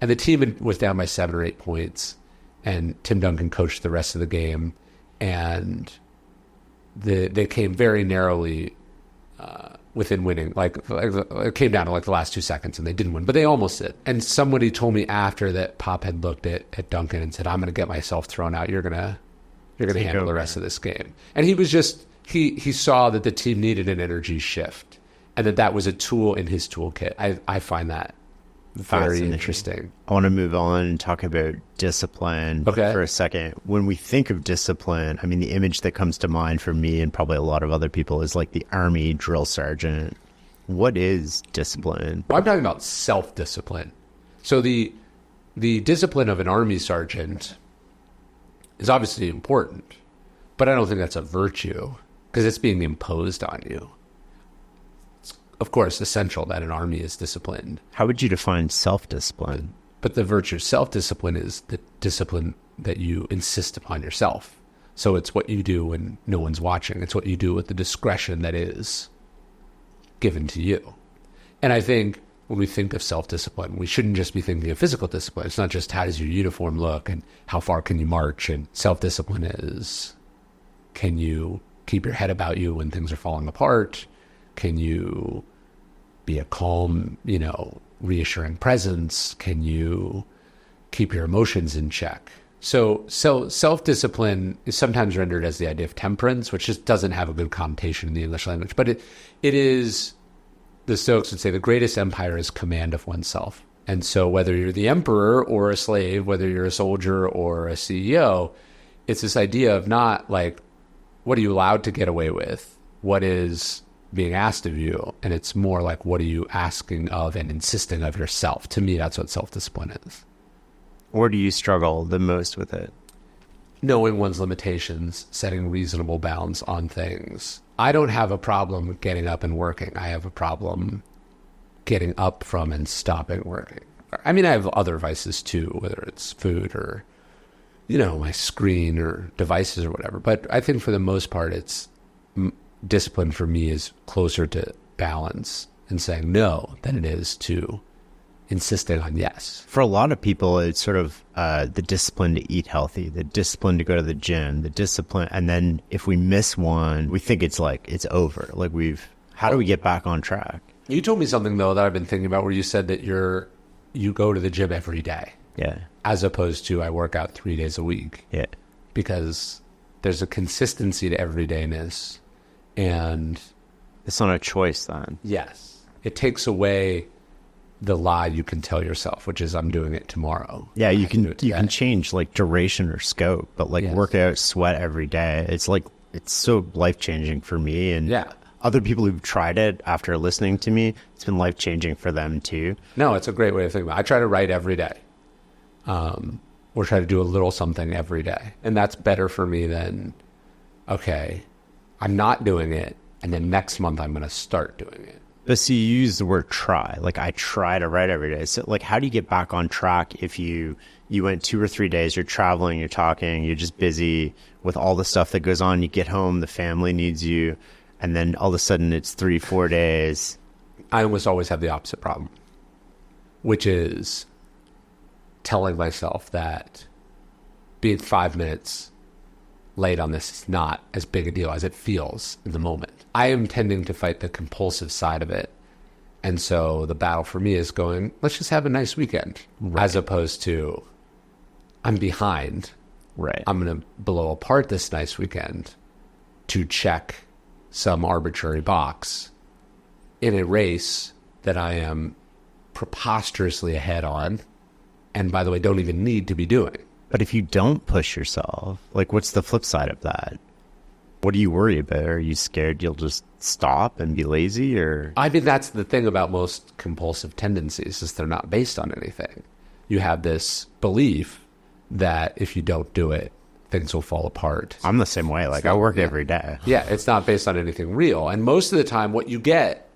And the team was down by 7 or 8 points, and Tim Duncan coached the rest of the game, and they came very narrowly within winning. Like it came down to like the last 2 seconds, and they didn't win, but they almost did. And somebody told me after that Pop had looked at Duncan and said, "I'm going to get myself thrown out. You're gonna handle the rest of this game." And he was just he saw that the team needed an energy shift, and that was a tool in his toolkit. I find that very interesting. I want to move on and talk about discipline for a second. When we think of discipline, I mean, the image that comes to mind for me and probably a lot of other people is like the Army drill sergeant. What is discipline? Well, I'm talking about self-discipline. So the discipline of an Army sergeant is obviously important, but I don't think that's a virtue because it's being imposed on you. Of course, essential that an army is disciplined. How would you define self-discipline? But the virtue of self-discipline is the discipline that you insist upon yourself. So it's what you do when no one's watching. It's what you do with the discretion that is given to you. And I think when we think of self-discipline, we shouldn't just be thinking of physical discipline. It's not just how does your uniform look and how far can you march. And self-discipline is, can you keep your head about you when things are falling apart? Can you be a calm, reassuring presence? Can you keep your emotions in check? So self-discipline is sometimes rendered as the idea of temperance, which just doesn't have a good connotation in the English language. But it is, the Stoics would say, the greatest empire is command of oneself. And so whether you're the emperor or a slave, whether you're a soldier or a CEO, it's this idea of not like, what are you allowed to get away with? What is being asked of you? And it's more like, what are you asking of and insisting of yourself? To me, that's what self-discipline is. Or do you struggle the most with it? Knowing one's limitations, setting reasonable bounds on things. I don't have a problem with getting up and working. I have a problem getting up from and stopping working. I mean, I have other vices too, whether it's food or, my screen or devices or whatever. But I think for the most part, it's discipline for me is closer to balance and saying no than it is to insisting on yes. For a lot of people, it's sort of the discipline to eat healthy, the discipline to go to the gym, the discipline. And then if we miss one, we think it's like, it's over. Like how do we get back on track? You told me something, though, that I've been thinking about, where you said that you go to the gym every day. Yeah. As opposed to I work out 3 days a week. Yeah. Because there's a consistency to everydayness. And it's not a choice then. Yes. It takes away the lie you can tell yourself, which is I'm doing it tomorrow. Yeah, you can change like duration or scope, but like work out, sweat every day. It's like, it's so life-changing for me. And other people who've tried it after listening to me, it's been life-changing for them too. No, it's a great way to think about it. I try to write every day. Or try to do a little something every day. And that's better for me than, okay, I'm not doing it, and then next month I'm going to start doing it. But see, you use the word try. Like, I try to write every day. So, like, how do you get back on track if you went 2 or 3 days, you're traveling, you're talking, you're just busy with all the stuff that goes on, you get home, the family needs you, and then all of a sudden it's 3-4 days. I almost always have the opposite problem, which is telling myself that being 5 minutes late on this is not as big a deal as it feels in the moment. I am tending to fight the compulsive side of it. And so the battle for me is going, let's just have a nice weekend, as opposed to I'm behind. Right. I'm going to blow apart this nice weekend to check some arbitrary box in a race that I am preposterously ahead on. And by the way, don't even need to be doing. But if you don't push yourself, like, what's the flip side of that? What do you worry about? Are you scared you'll just stop and be lazy? Or I mean, that's the thing about most compulsive tendencies, is they're not based on anything. You have this belief that if you don't do it, things will fall apart. I'm the same way. Like, I work every day. Yeah, it's not based on anything real. And most of the time, what you get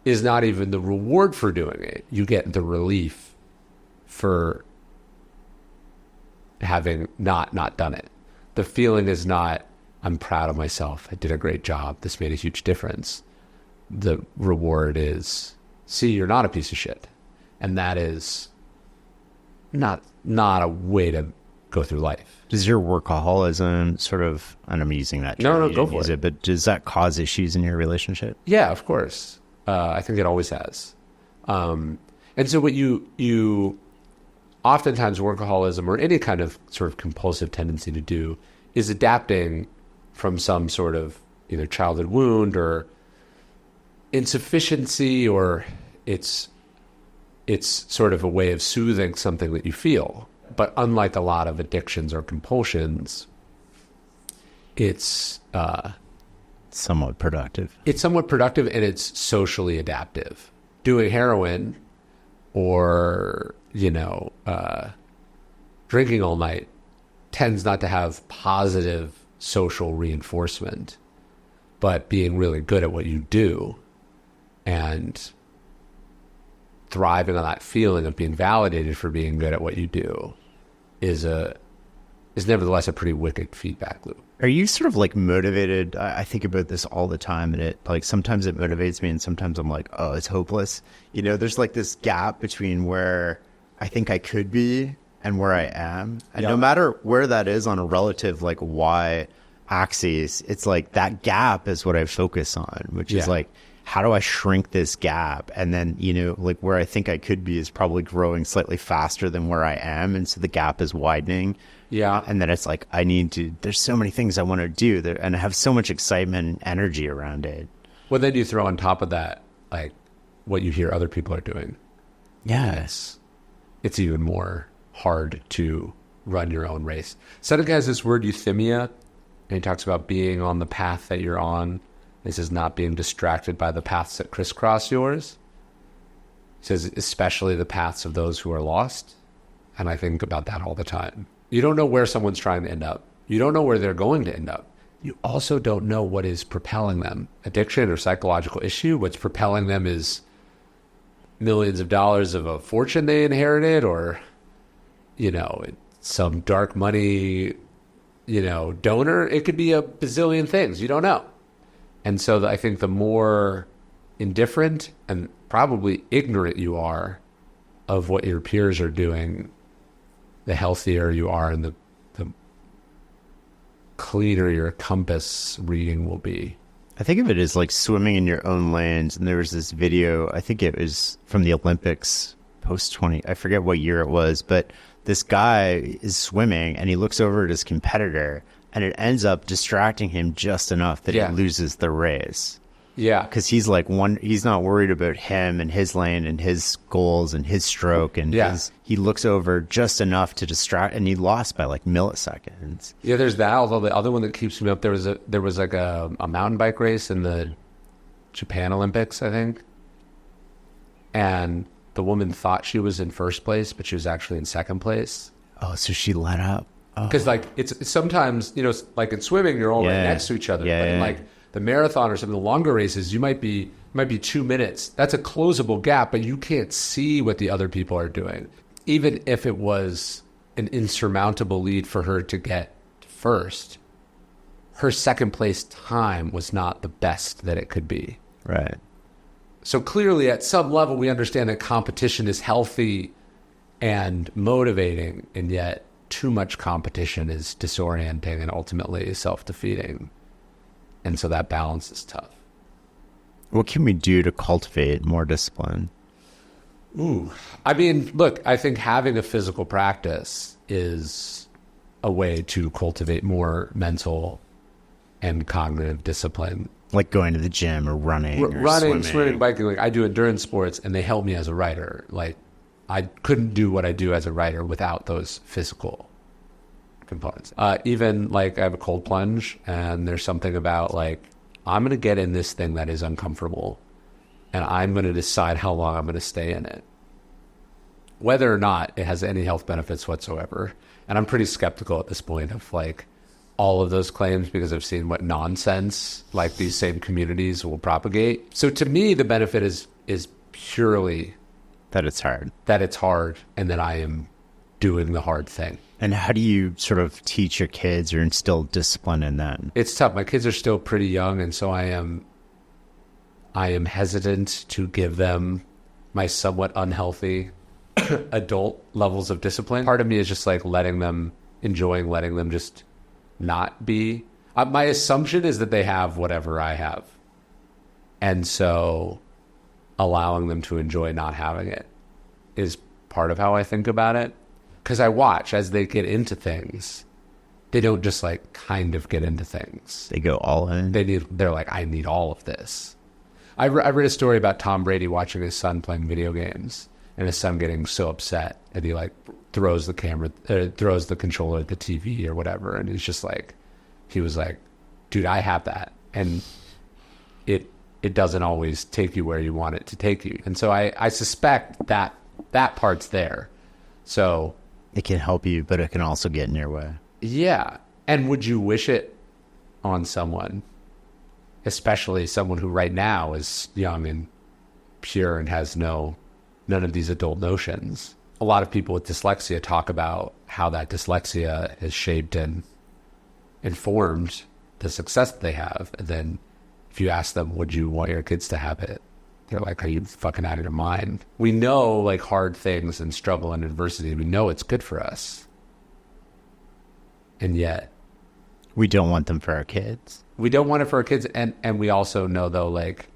is not even the reward for doing it. You get the relief for having not done it. The feeling is not, I'm proud of myself, I did a great job, this made a huge difference. The reward is, see, you're not a piece of shit. And that is not a way to go through life. Does your workaholism sort of, and I'm using that term, no, go for it. But does that cause issues in your relationship? Yeah, of course. I think it always has. And so what you oftentimes workaholism or any kind of sort of compulsive tendency to do is adapting from some sort of either childhood wound or insufficiency, or it's sort of a way of soothing something that you feel. But unlike a lot of addictions or compulsions, it's somewhat productive. It's somewhat productive, and it's socially adaptive. Doing heroin or drinking all night tends not to have positive social reinforcement, but being really good at what you do and thriving on that feeling of being validated for being good at what you do is nevertheless a pretty wicked feedback loop. Are you sort of like motivated? I think about this all the time, and it like sometimes it motivates me and sometimes I'm like, oh, it's hopeless. There's like this gap between where I think I could be and where I am. And no matter where that is on a relative like Y axis, it's like that gap is what I focus on, which is like, how do I shrink this gap? And then, like where I think I could be is probably growing slightly faster than where I am. And so the gap is widening. Yeah. And then it's like, there's so many things I want to do there, and I have so much excitement and energy around it. Well, then you throw on top of that, like what you hear other people are doing. Yes. It's even more hard to run your own race. Seneca has this word euthymia, and he talks about being on the path that you're on. He says not being distracted by the paths that crisscross yours. He says especially the paths of those who are lost. And I think about that all the time. You don't know where someone's trying to end up. You don't know where they're going to end up. You also don't know what is propelling them. Addiction or psychological issue, what's propelling them is millions of dollars of a fortune they inherited, or, some dark money, donor. It could be a bazillion things. You don't know. And so I think the more indifferent and probably ignorant you are of what your peers are doing, the healthier you are and the cleaner your compass reading will be. I think of it as like swimming in your own lanes. And there was this video, I think it was from the Olympics post 20, I forget what year it was, but this guy is swimming and he looks over at his competitor and it ends up distracting him just enough that he loses the race. Yeah. Because he's like he's not worried about him and his lane and his goals and his stroke. And he looks over just enough to distract, and he lost by like milliseconds. Yeah, there's that. Although the other one that keeps me up, there was like a mountain bike race in the Japan Olympics, I think. And the woman thought she was in first place, but she was actually in second place. Oh, so she let up. Because like it's sometimes, you know, like in swimming, you're all right next to each other. Yeah, but in like the marathon or some of the longer races, you might be 2 minutes. That's a closable gap, but you can't see what the other people are doing. Even if it was an insurmountable lead for her to get first, her second place time was not the best that it could be. Right. So clearly at some level we understand that competition is healthy and motivating, and yet too much competition is disorienting and ultimately self-defeating. And so that balance is tough. What can we do to cultivate more discipline? I mean, look, I think having a physical practice is a way to cultivate more mental and cognitive discipline. Like going to the gym or running or swimming, biking. Like I do endurance sports and they help me as a writer. Like I couldn't do what I do as a writer without those physical components. Even like I have a cold plunge, and there's something about like, I'm going to get in this thing that is uncomfortable and I'm going to decide how long I'm going to stay in it, whether or not it has any health benefits whatsoever. And I'm pretty skeptical at this point of like all of those claims, because I've seen what nonsense like these same communities will propagate. So to me, the benefit is purely that it's hard, and that I am doing the hard thing. And how do you sort of teach your kids or instill discipline in them? It's tough. My kids are still pretty young, and so I am hesitant to give them my somewhat unhealthy adult levels of discipline. Part of me is just like letting them just not be. My assumption is that they have whatever I have. And so allowing them to enjoy not having it is part of how I think about it. Because I watch as they get into things, they don't just like kind of get into things. They go all in. They're like, I need all of this. I read a story about Tom Brady watching his son playing video games, and his son getting so upset, and he like throws the controller at the TV or whatever, and he's just like, he was like, dude, I have that, and it doesn't always take you where you want it to take you, and so I suspect that part's there. So it can help you, but it can also get in your way. Yeah. And would you wish it on someone, especially someone who right now is young and pure and has none of these adult notions? A lot of people with dyslexia talk about how that dyslexia has shaped and informed the success that they have. And then if you ask them, would you want your kids to have it? They're like, are you fucking out of your mind? We know like hard things and struggle and adversity. We know it's good for us. And yet we don't want them for our kids. We don't want it for our kids. And we also know though, like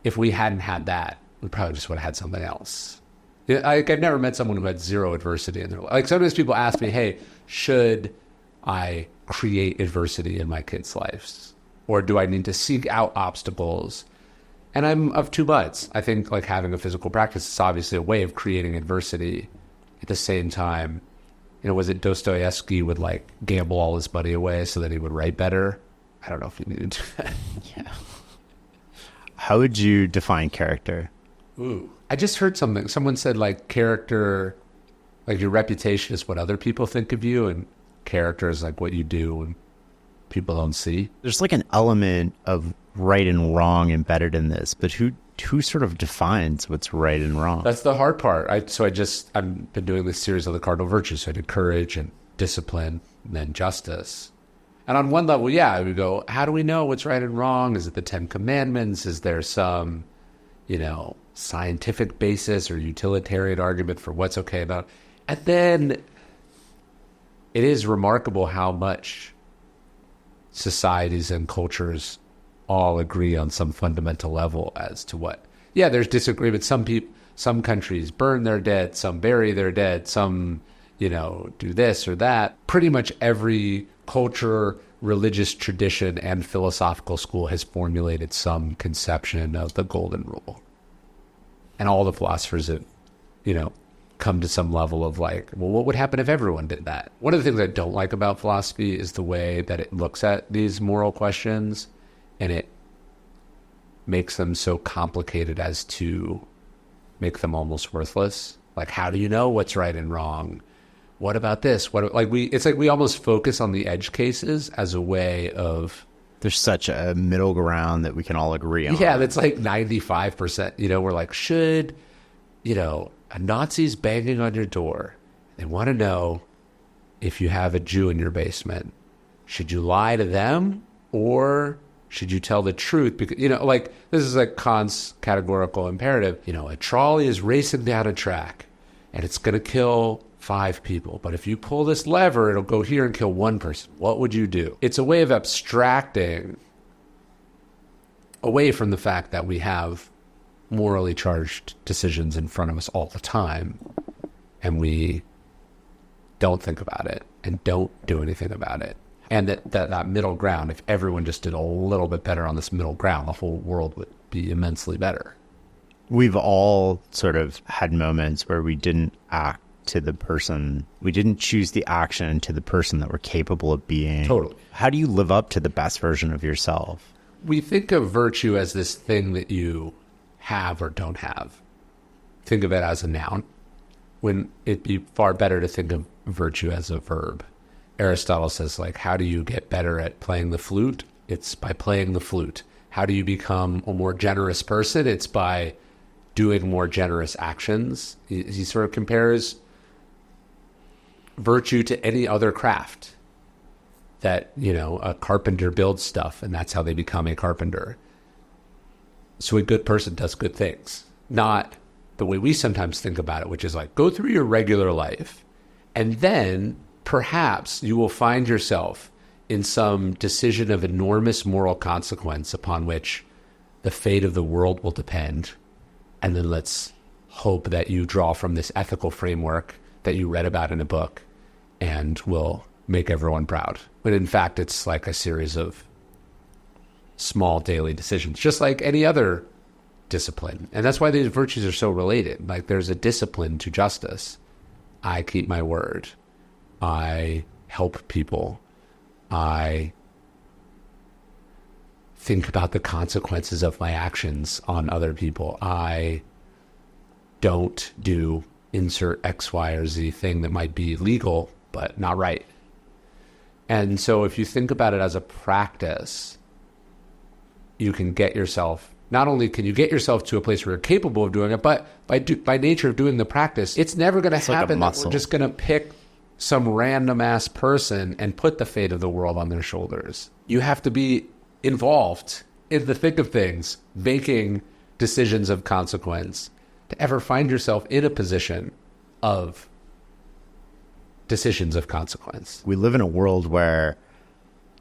if we hadn't had that, we probably just would have had something else. I've never met someone who had zero adversity in their life. Like sometimes people ask me, hey, should I create adversity in my kids' lives? Or do I need to seek out obstacles? And I'm of two minds. I think like having a physical practice is obviously a way of creating adversity. At the same time, you know, was it Dostoevsky would like gamble all his money away so that he would write better? I don't know if you need to do that. Yeah. How would you define character? Ooh. I just heard something. Someone said like character, like your reputation is what other people think of you, and character is like what you do and people don't see. There's like an element of right and wrong embedded in this, but who sort of defines what's right and wrong? That's the hard part. I've been doing this series of the cardinal virtues. So I did courage and discipline and then justice. And on one level, yeah, we go, how do we know what's right and wrong? Is it the 10 Commandments? Is there some, scientific basis or utilitarian argument for what's okay about. And then it is remarkable how much societies and cultures all agree on some fundamental level as to what. Yeah, there's disagreement. Some countries burn their dead, some bury their dead, some, do this or that. Pretty much every culture, religious tradition, and philosophical school has formulated some conception of the golden rule. And all the philosophers have, come to some level of like, well, what would happen if everyone did that? One of the things I don't like about philosophy is the way that it looks at these moral questions, and it makes them so complicated as to make them almost worthless. Like, how do you know what's right and wrong? What about this? It's like we almost focus on the edge cases as a way of. There's such a middle ground that we can all agree on. Yeah, that's like 95%. We're like, should, a Nazi's banging on your door. They want to know if you have a Jew in your basement. Should you lie to them or should you tell the truth? Because, this is like Kant's categorical imperative. A trolley is racing down a track and it's going to kill 5 people. But if you pull this lever, it'll go here and kill 1 person. What would you do? It's a way of abstracting away from the fact that we have morally charged decisions in front of us all the time, and we don't think about it and don't do anything about it. And that middle ground, if everyone just did a little bit better on this middle ground, the whole world would be immensely better. We've all sort of had moments where we didn't act to the person, we didn't choose the action to the person that we're capable of being. Totally. How do you live up to the best version of yourself? We think of virtue as this thing that you have or don't have. Think of it as a noun, when it'd be far better to think of virtue as a verb. Aristotle says, how do you get better at playing the flute? It's by playing the flute. How do you become a more generous person? It's by doing more generous actions. He sort of compares virtue to any other craft that, a carpenter builds stuff and that's how they become a carpenter. So a good person does good things, not the way we sometimes think about it, which is like, go through your regular life and then perhaps you will find yourself in some decision of enormous moral consequence upon which the fate of the world will depend. And then let's hope that you draw from this ethical framework that you read about in a book and will make everyone proud. But in fact, it's like a series of small daily decisions, just like any other discipline. And that's why these virtues are so related. Like, there's a discipline to justice. I keep my word. I help people. I think about the consequences of my actions on other people. I don't do insert X, Y, or Z thing that might be legal, but not right. And so if you think about it as a practice, you can get yourself, not only can you get yourself to a place where you're capable of doing it, but by nature of doing the practice, it's never going to happen that we're just going to pick some random ass person and put the fate of the world on their shoulders. You have to be involved in the thick of things, making decisions of consequence to ever find yourself in a position of decisions of consequence. We live in a world where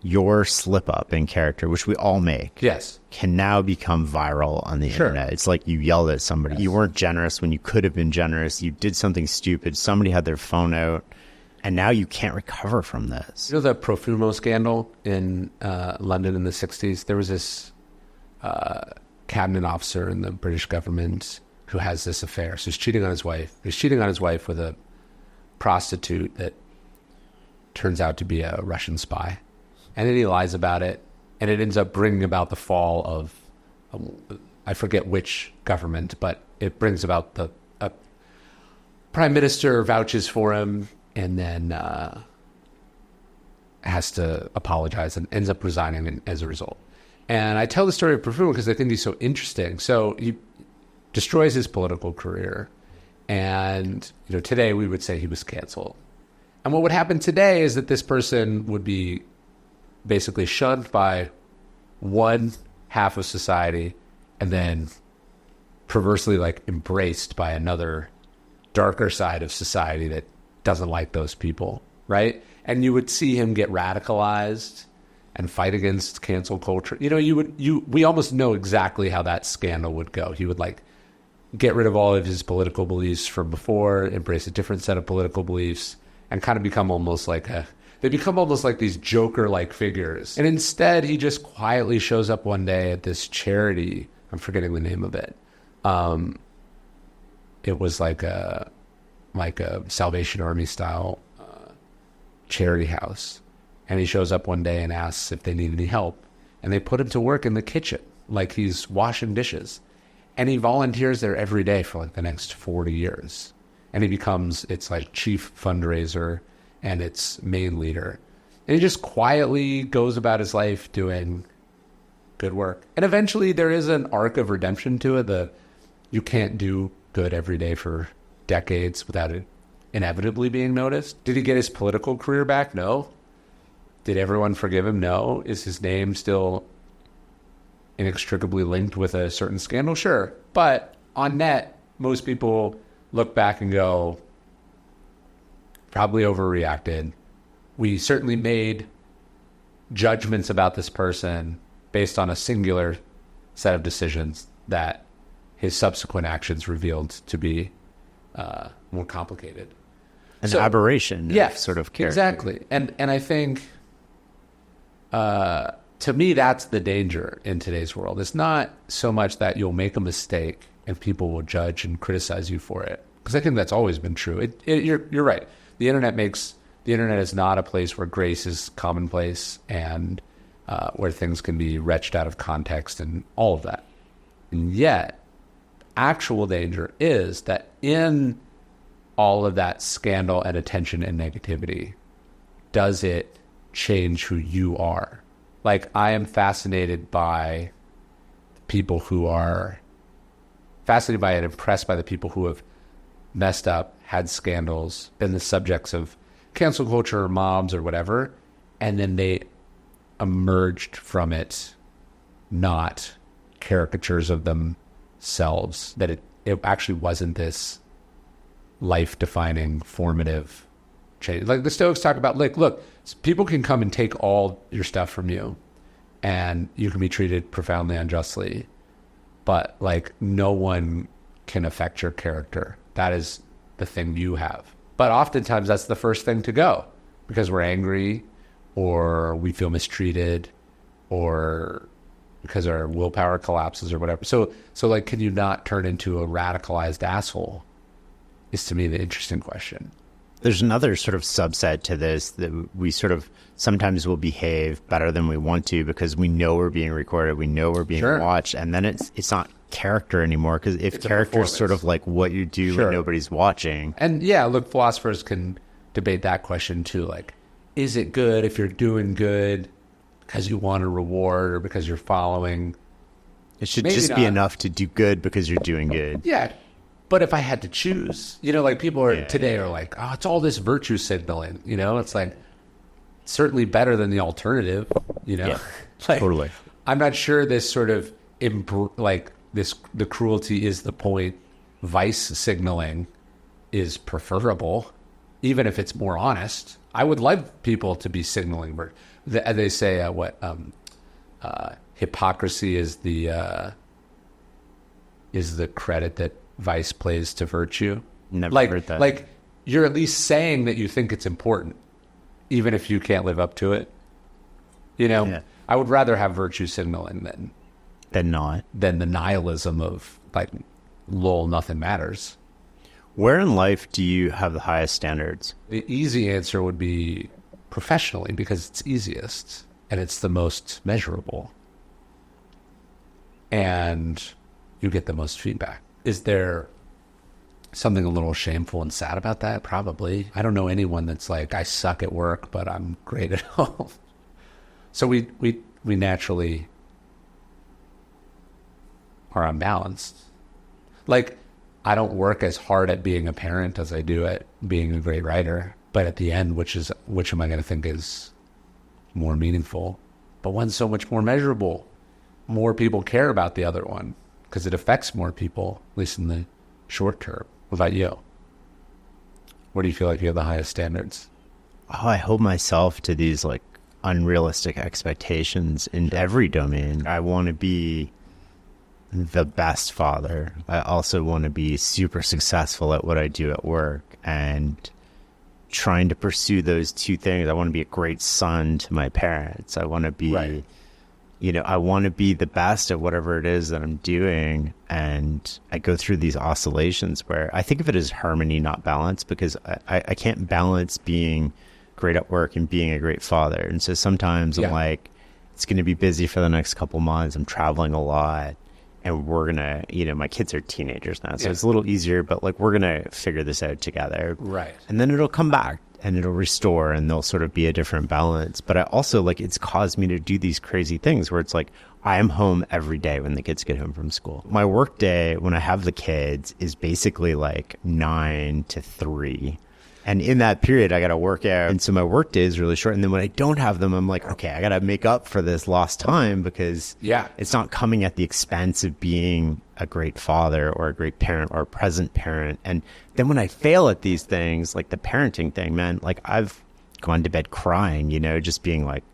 your slip up in character, which we all make, yes, can now become viral on the internet. It's like you yelled at somebody. Yes. You weren't generous when you could have been generous. You did something stupid. Somebody had their phone out. And now you can't recover from this. The Profumo scandal in London in the 60s? There was this cabinet officer in the British government who has this affair. So he's cheating on his wife. He's cheating on his wife with a prostitute that turns out to be a Russian spy. And then he lies about it. And it ends up bringing about the fall of, I forget which government, but it brings about the prime minister vouches for him, and then has to apologize and ends up resigning as a result. And I tell the story of Profumo because I think he's so interesting. So he destroys his political career. And today we would say he was canceled. And what would happen today is that this person would be basically shunned by one half of society and then perversely like embraced by another darker side of society that doesn't like those people, right? And you would see him get radicalized and fight against cancel culture. We almost know exactly how that scandal would go. He would like get rid of all of his political beliefs from before, embrace a different set of political beliefs, and kind of become almost like these Joker-like figures. And instead, he just quietly shows up one day at this charity. I'm forgetting the name of it. It was like a Salvation Army style charity house. And he shows up one day and asks if they need any help. And they put him to work in the kitchen, like he's washing dishes. And he volunteers there every day for like the next 40 years. And he becomes its like chief fundraiser and its main leader. And he just quietly goes about his life doing good work. And eventually there is an arc of redemption to it. You can't do good every day for decades without it inevitably being noticed. Did he get his political career back? No. Did everyone forgive him? No. Is his name still inextricably linked with a certain scandal? Sure. But on net, most people look back and go, probably overreacted. We certainly made judgments about this person based on a singular set of decisions that his subsequent actions revealed to be more complicated. An aberration yeah, of sort of character. Exactly. And I think, to me, that's the danger in today's world. It's not so much that you'll make a mistake and people will judge and criticize you for it, because I think that's always been true. You're right. The internet is not a place where grace is commonplace and where things can be wrenched out of context and all of that. And yet, actual danger is that in all of that scandal and attention and negativity, does it change who you are? Like, I am fascinated by people who are fascinated by and impressed by the people who have messed up, had scandals, been the subjects of cancel culture or mobs or whatever, and then they emerged from it not caricatures of themselves, that it actually wasn't this life-defining, formative change. Like the Stoics talk about, like, look, people can come and take all your stuff from you, and you can be treated profoundly unjustly, but like no one can affect your character. That is the thing you have. But oftentimes that's the first thing to go, because we're angry or we feel mistreated or because our willpower collapses or whatever. So like, can you not turn into a radicalized asshole is, to me, the interesting question. There's another sort of subset to this, that we sort of sometimes will behave better than we want to because we know we're being recorded, we know we're being watched, and then it's not character anymore, because if character is sort of like what you do when nobody's watching. And yeah, look, philosophers can debate that question too. Like, is it good if you're doing good because you want a reward or because you're following? It should just be enough to do good because you're doing good. Yeah. But if I had to choose, like people today are like, oh, it's all this virtue signaling, it's like certainly better than the alternative, Yeah, like, totally. I'm not sure this sort of the cruelty is the point. Vice signaling is preferable, even if it's more honest. I would like people to be signaling. They say hypocrisy is the credit that vice plays to virtue. Never heard that. Like, you're at least saying that you think it's important, even if you can't live up to it. Yeah. I would rather have virtue signaling than the nihilism of like, lol, nothing matters. Where in life do you have the highest standards? The easy answer would be professionally, because it's easiest and it's the most measurable, and you get the most feedback. Is there something a little shameful and sad about that? Probably. I don't know anyone that's like, I suck at work, but I'm great at home. So we naturally are unbalanced. Like, I don't work as hard at being a parent as I do at being a great writer. But at the end, which am I going to think is more meaningful? But one's so much more measurable. More people care about the other one because it affects more people, at least in the short term. What about you? Where do you feel like you have the highest standards? Oh, I hold myself to these like unrealistic expectations in every domain. I want to be the best father. I also want to be super successful at what I do at work, and trying to pursue those two things. I want to be a great son to my parents. I want to be, Right. I want to be the best at whatever it is that I'm doing. And I go through these oscillations where I think of it as harmony, not balance, because I can't balance being great at work and being a great father. And so sometimes I'm like, it's going to be busy for the next couple months. I'm traveling a lot, and we're going to, my kids are teenagers now, so it's a little easier, but like, we're going to figure this out together. Right. And then it'll come back and it'll restore, and there'll sort of be a different balance. But I also like, it's caused me to do these crazy things where it's like, I am home every day when the kids get home from school. My work day when I have the kids is basically like 9 to 3. And in that period, I got to work out. And so my work day is really short. And then when I don't have them, I'm like, okay, I got to make up for this lost time, because it's not coming at the expense of being a great father or a great parent or a present parent. And then when I fail at these things, like the parenting thing, man, like I've gone to bed crying, just being like,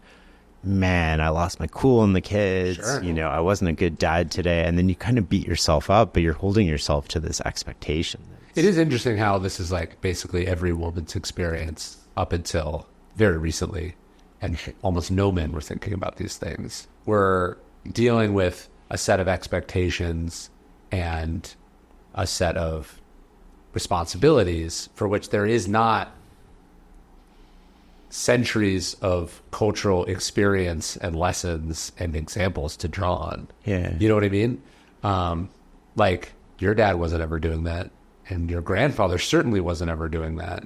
man, I lost my cool in the kids. Sure. I wasn't a good dad today. And then you kind of beat yourself up, but you're holding yourself to this expectation. It is interesting how this is like basically every woman's experience up until very recently, and almost no men were thinking about these things. We're dealing with a set of expectations and a set of responsibilities for which there is not centuries of cultural experience and lessons and examples to draw on. Yeah. You know what I mean? Like your dad wasn't ever doing that. And your grandfather certainly wasn't ever doing that.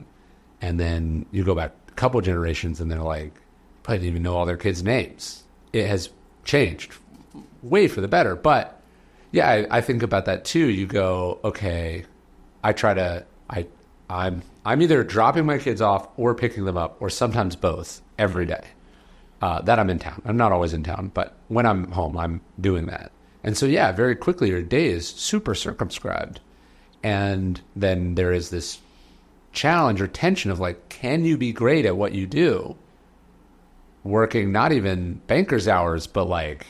And then you go back a couple generations and they're like, probably didn't even know all their kids' names. It has changed way for the better. But yeah, I think about that too. You go, okay, I'm either dropping my kids off or picking them up, or sometimes both every day that I'm in town. I'm not always in town, but when I'm home, I'm doing that. And so, yeah, very quickly your day is super circumscribed. And then there is this challenge or tension of like, can you be great at what you do? Working not even banker's hours, but like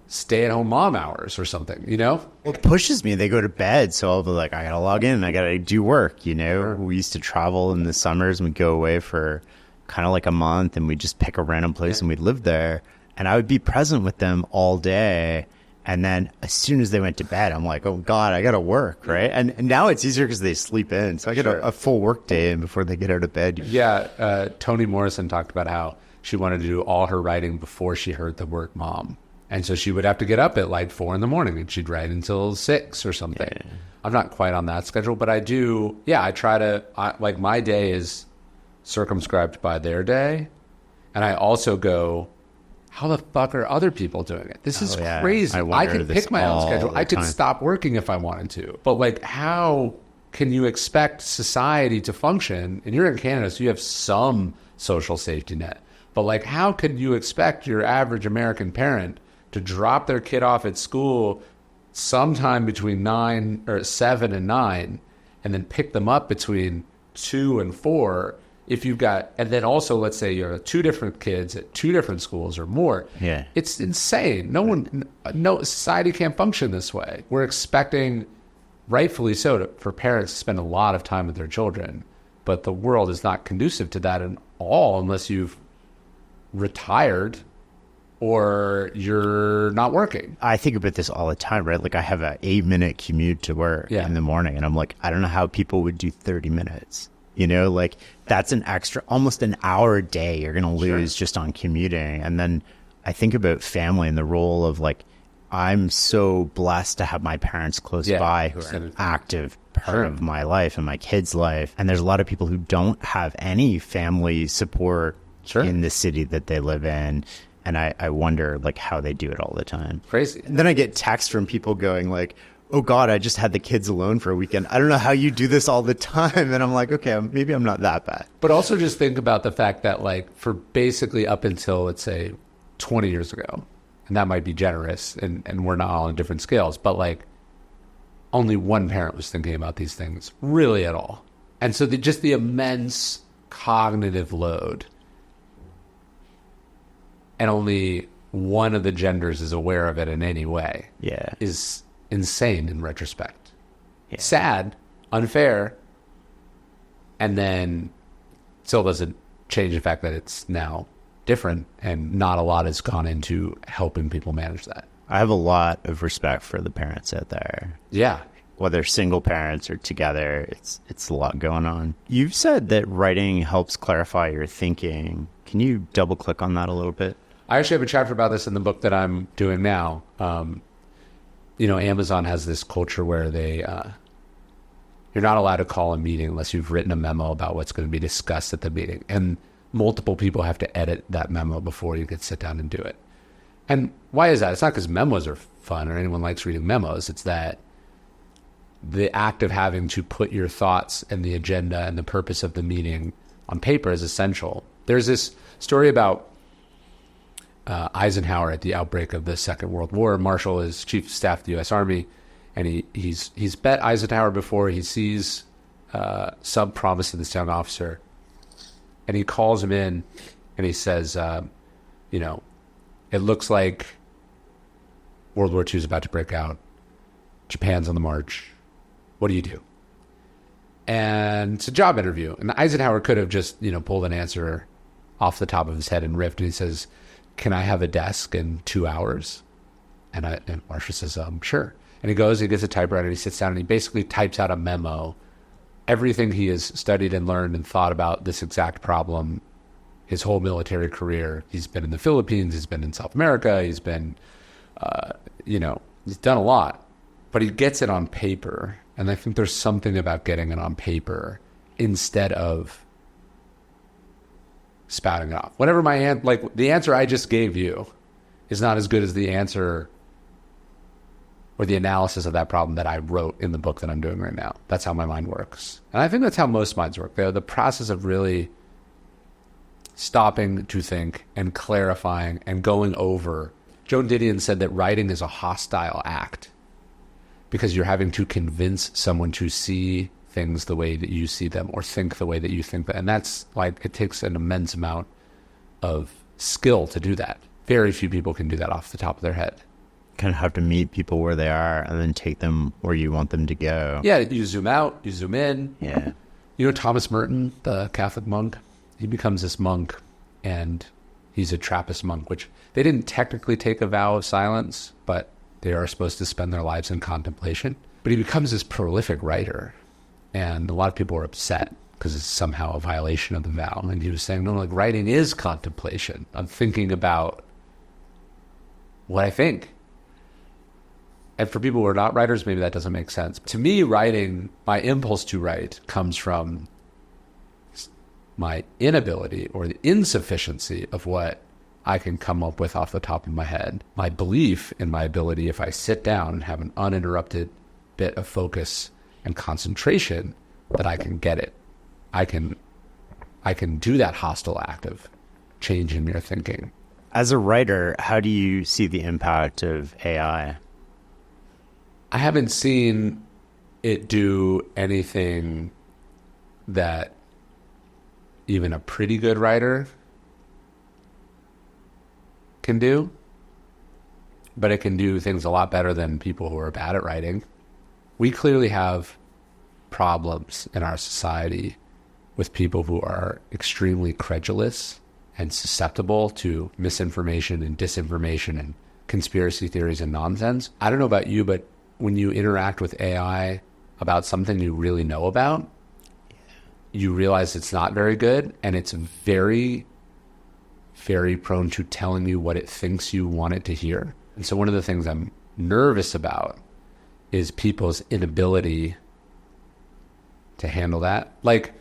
stay-at-home mom hours or something, Well, it pushes me. They go to bed, so I'll be like, I got to log in. I got to do work, Sure. We used to travel in the summers, and we'd go away for kind of like a month, and we'd just pick a random place and we'd live there. And I would be present with them all day. And then as soon as they went to bed, I'm like, oh, God, I got to work, right? And now it's easier because they sleep in. So I get a full work day in before they get out of bed. Yeah, Toni Morrison talked about how she wanted to do all her writing before she heard the word mom. And so she would have to get up at like 4 a.m. and she'd write until 6 or something. Yeah. I'm not quite on that schedule, but I do. Yeah, I try to, like my day is circumscribed by their day. And I also go, how the fuck are other people doing it? This is crazy. I could pick my own schedule. I could stop working if I wanted to. But like, how can you expect society to function? And you're in Canada, so you have some social safety net. But like, how could you expect your average American parent to drop their kid off at school sometime between 7 and 9, and then pick them up between 2 and 4? If you've got, and then also, let's say you have 2 different kids at 2 different schools or more. Yeah. It's insane. No society can't function this way. We're expecting, rightfully so, for parents to spend a lot of time with their children, but the world is not conducive to that at all unless you've retired or you're not working. I think about this all the time, right? Like I have an 8-minute commute to work in the morning, and I'm like, I don't know how people would do 30 minutes. Like that's an extra, almost an hour a day you're going to lose just on commuting. And then I think about family and the role of like, I'm so blessed to have my parents close by who are an active part of my life and my kids' life. And there's a lot of people who don't have any family support in the city that they live in. And I wonder like how they do it all the time. Crazy. And then I get texts from people going like, oh God, I just had the kids alone for a weekend. I don't know how you do this all the time. And I'm like, okay, maybe I'm not that bad. But also just think about the fact that like for basically up until, let's say, 20 years ago, and that might be generous, and we're not all on different scales, but like only one parent was thinking about these things really at all. And so just the immense cognitive load, and only one of the genders is aware of it in any way, is insane in retrospect. Sad, unfair, and then still doesn't change the fact that it's now different, and not a lot has gone into helping people manage that. I have a lot of respect for the parents out there. Yeah. Whether single parents or together, it's a lot going on. You've said that writing helps clarify your thinking. Can you double click on that a little bit? I actually have a chapter about this in the book that I'm doing now. Amazon has this culture where you're not allowed to call a meeting unless you've written a memo about what's going to be discussed at the meeting. And multiple people have to edit that memo before you could sit down and do it. And why is that? It's not because memos are fun or anyone likes reading memos. It's that the act of having to put your thoughts and the agenda and the purpose of the meeting on paper is essential. There's this story about Eisenhower at the outbreak of the Second World War. Marshall is chief of staff of the U.S. Army, and he's bet Eisenhower before. He sees some promise of this young officer, and he calls him in, and he says, it looks like World War II is about to break out. Japan's on the march. What do you do? And it's a job interview. And Eisenhower could have just, pulled an answer off the top of his head and riffed. And he says, can I have a desk in 2 hours? And Marshall says, sure. And he goes, he gets a typewriter, and he sits down, and he basically types out a memo. Everything he has studied and learned and thought about this exact problem his whole military career. He's been in the Philippines. He's been in South America. He's been, he's done a lot. But he gets it on paper. And I think there's something about getting it on paper instead of spouting it off. Whenever the answer I just gave you is not as good as the answer or the analysis of that problem that I wrote in the book that I'm doing right now. That's how my mind works. And I think that's how most minds work. They're the process of really stopping to think and clarifying and going over. Joan Didion said that writing is a hostile act because you're having to convince someone to see things the way that you see them or think the way that you think them. And that's like, it takes an immense amount of skill to do that. Very few people can do that off the top of their head. Kind of have to meet people where they are and then take them where you want them to go. Yeah, you zoom out, you zoom in. Yeah. Thomas Merton, the Catholic monk, he becomes this monk, and he's a Trappist monk, which they didn't technically take a vow of silence, but they are supposed to spend their lives in contemplation. But he becomes this prolific writer, and a lot of people are upset because it's somehow a violation of the vow. And he was saying, no, like writing is contemplation. I'm thinking about what I think. And for people who are not writers, maybe that doesn't make sense. To me, writing, my impulse to write comes from my inability or the insufficiency of what I can come up with off the top of my head. My belief in my ability, if I sit down and have an uninterrupted bit of focus and concentration, that I can get it. I can do that hostile act of changing your thinking. As a writer, how do you see the impact of AI? I haven't seen it do anything that even a pretty good writer can do, but it can do things a lot better than people who are bad at writing. We clearly have problems in our society with people who are extremely credulous and susceptible to misinformation and disinformation and conspiracy theories and nonsense. I don't know about you, but when you interact with AI about something you really know about, you realize it's not very good, and it's very, very prone to telling you what it thinks you want it to hear. And so one of the things I'm nervous about is people's inability to handle that. Like,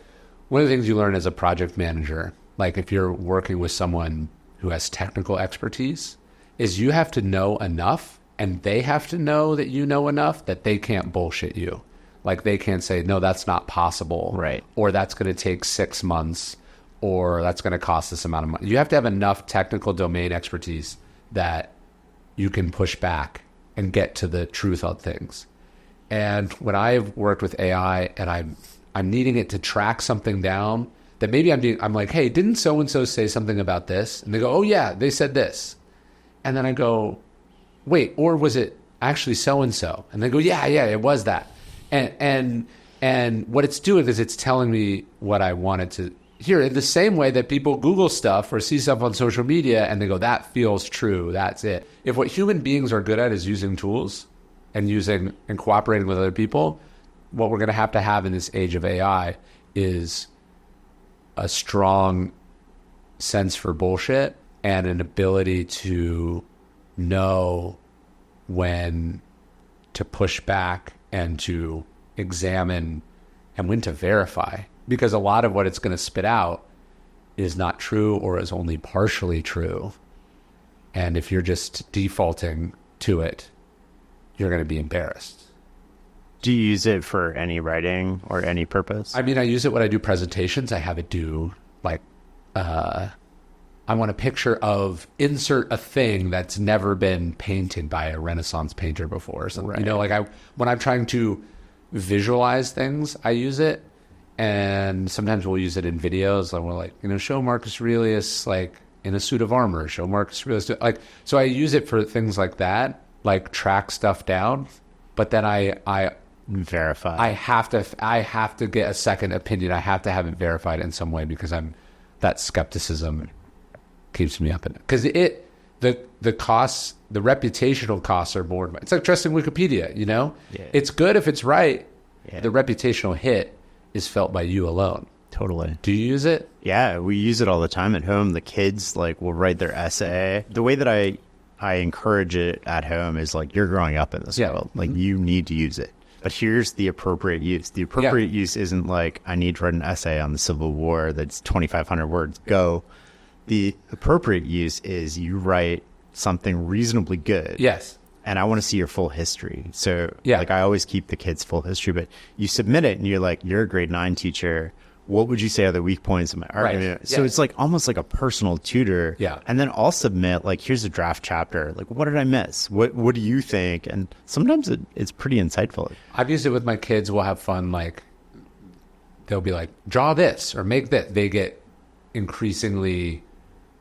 one of the things you learn as a project manager, like if you're working with someone who has technical expertise, is you have to know enough, and they have to know that you know enough that they can't bullshit you. Like, they can't say, no, that's not possible. Right. Or that's going to take 6 months, or that's going to cost this amount of money. You have to have enough technical domain expertise that you can push back and get to the truth on things. And when I've worked with AI and I'm needing it to track something down that maybe I'm like, hey, didn't so-and-so say something about this? And they go, oh yeah, they said this. And then I go, wait, or was it actually so-and-so? And they go, yeah, it was that. And what it's doing is it's telling me what I wanted to hear, in the same way that people Google stuff or see stuff on social media and they go, that feels true, that's it. If what human beings are good at is using tools and cooperating with other people, what we're going to have in this age of AI is a strong sense for bullshit and an ability to know when to push back and to examine and when to verify, because a lot of what it's going to spit out is not true or is only partially true. And if you're just defaulting to it, you're going to be embarrassed. Do you use it for any writing or any purpose? I mean, I use it when I do presentations. I have it do like, I want a picture of insert a thing that's never been painted by a Renaissance painter before or something. Right. You know, like when I'm trying to visualize things, I use it. And sometimes we'll use it in videos. And we're like, show Marcus Aurelius like in a suit of armor, show Marcus Aurelius. Like, so I use it for things like that, like track stuff down. But then I verify. I have to get a second opinion. I have to have it verified in some way because that skepticism keeps me up in it. Because the costs, the reputational costs are borne by. It's like trusting Wikipedia, Yeah. It's good if it's right. Yeah. The reputational hit is felt by you alone. Totally. Do you use it? Yeah, we use it all the time at home. The kids will write their essay. The way that I encourage it at home is you're growing up in this world. You need to use it. But here's the appropriate use. The appropriate use isn't I need to write an essay on the Civil War that's 2,500 words. Go. The appropriate use is you write something reasonably good. Yes. And I want to see your full history. So I always keep the kids' full history, but you submit it and you're a grade 9 teacher. What would you say are the weak points of my argument? Right. So it's almost like a personal tutor. Yeah. And then I'll submit here's a draft chapter. What did I miss? What do you think? And sometimes it's pretty insightful. I've used it with my kids. We'll have fun. They'll be like, draw this or make that. They get increasingly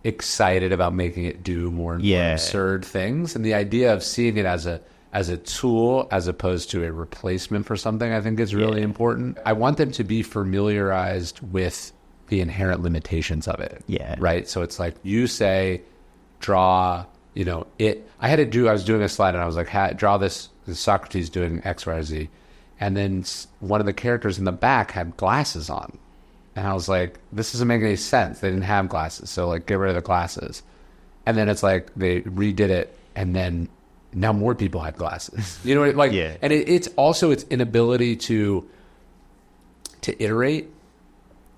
excited about making it do more and more absurd things. And the idea of seeing it as a tool as opposed to a replacement for something, I think is really important. I want them to be familiarized with the inherent limitations of it. Yeah. Right? So it's you say, draw, it. I was doing a slide and I was like, draw this Socrates doing X, Y, Z. And then one of the characters in the back had glasses on. And I was like, this doesn't make any sense. They didn't have glasses. So get rid of the glasses. And then it's they redid it. And then now more people had glasses. You know what I mean? And it's also its inability to iterate.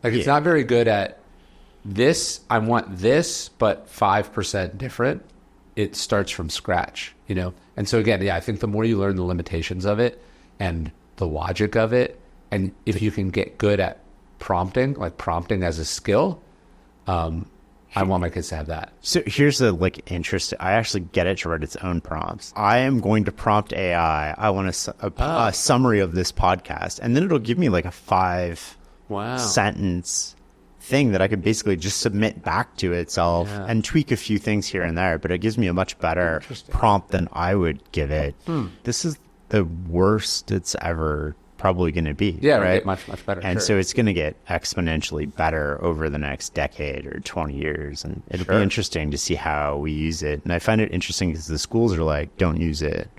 It's not very good at this. I want this, but 5% different. It starts from scratch, And so again, I think the more you learn the limitations of it and the logic of it, and if you can get good at prompting as a skill, I want my kids to have that. So here's the interesting. I actually get it to write its own prompts. I am going to prompt AI. I want a summary of this podcast, and then it'll give me a 5 sentence thing that I could basically just submit back to itself and tweak a few things here and there. But it gives me a much better prompt than I would give it. This is the worst it's ever probably going to be. Right? Much better. And so it's going to get exponentially better over the next decade or 20 years. And it'll be interesting to see how we use it. And I find it interesting because the schools are don't use it.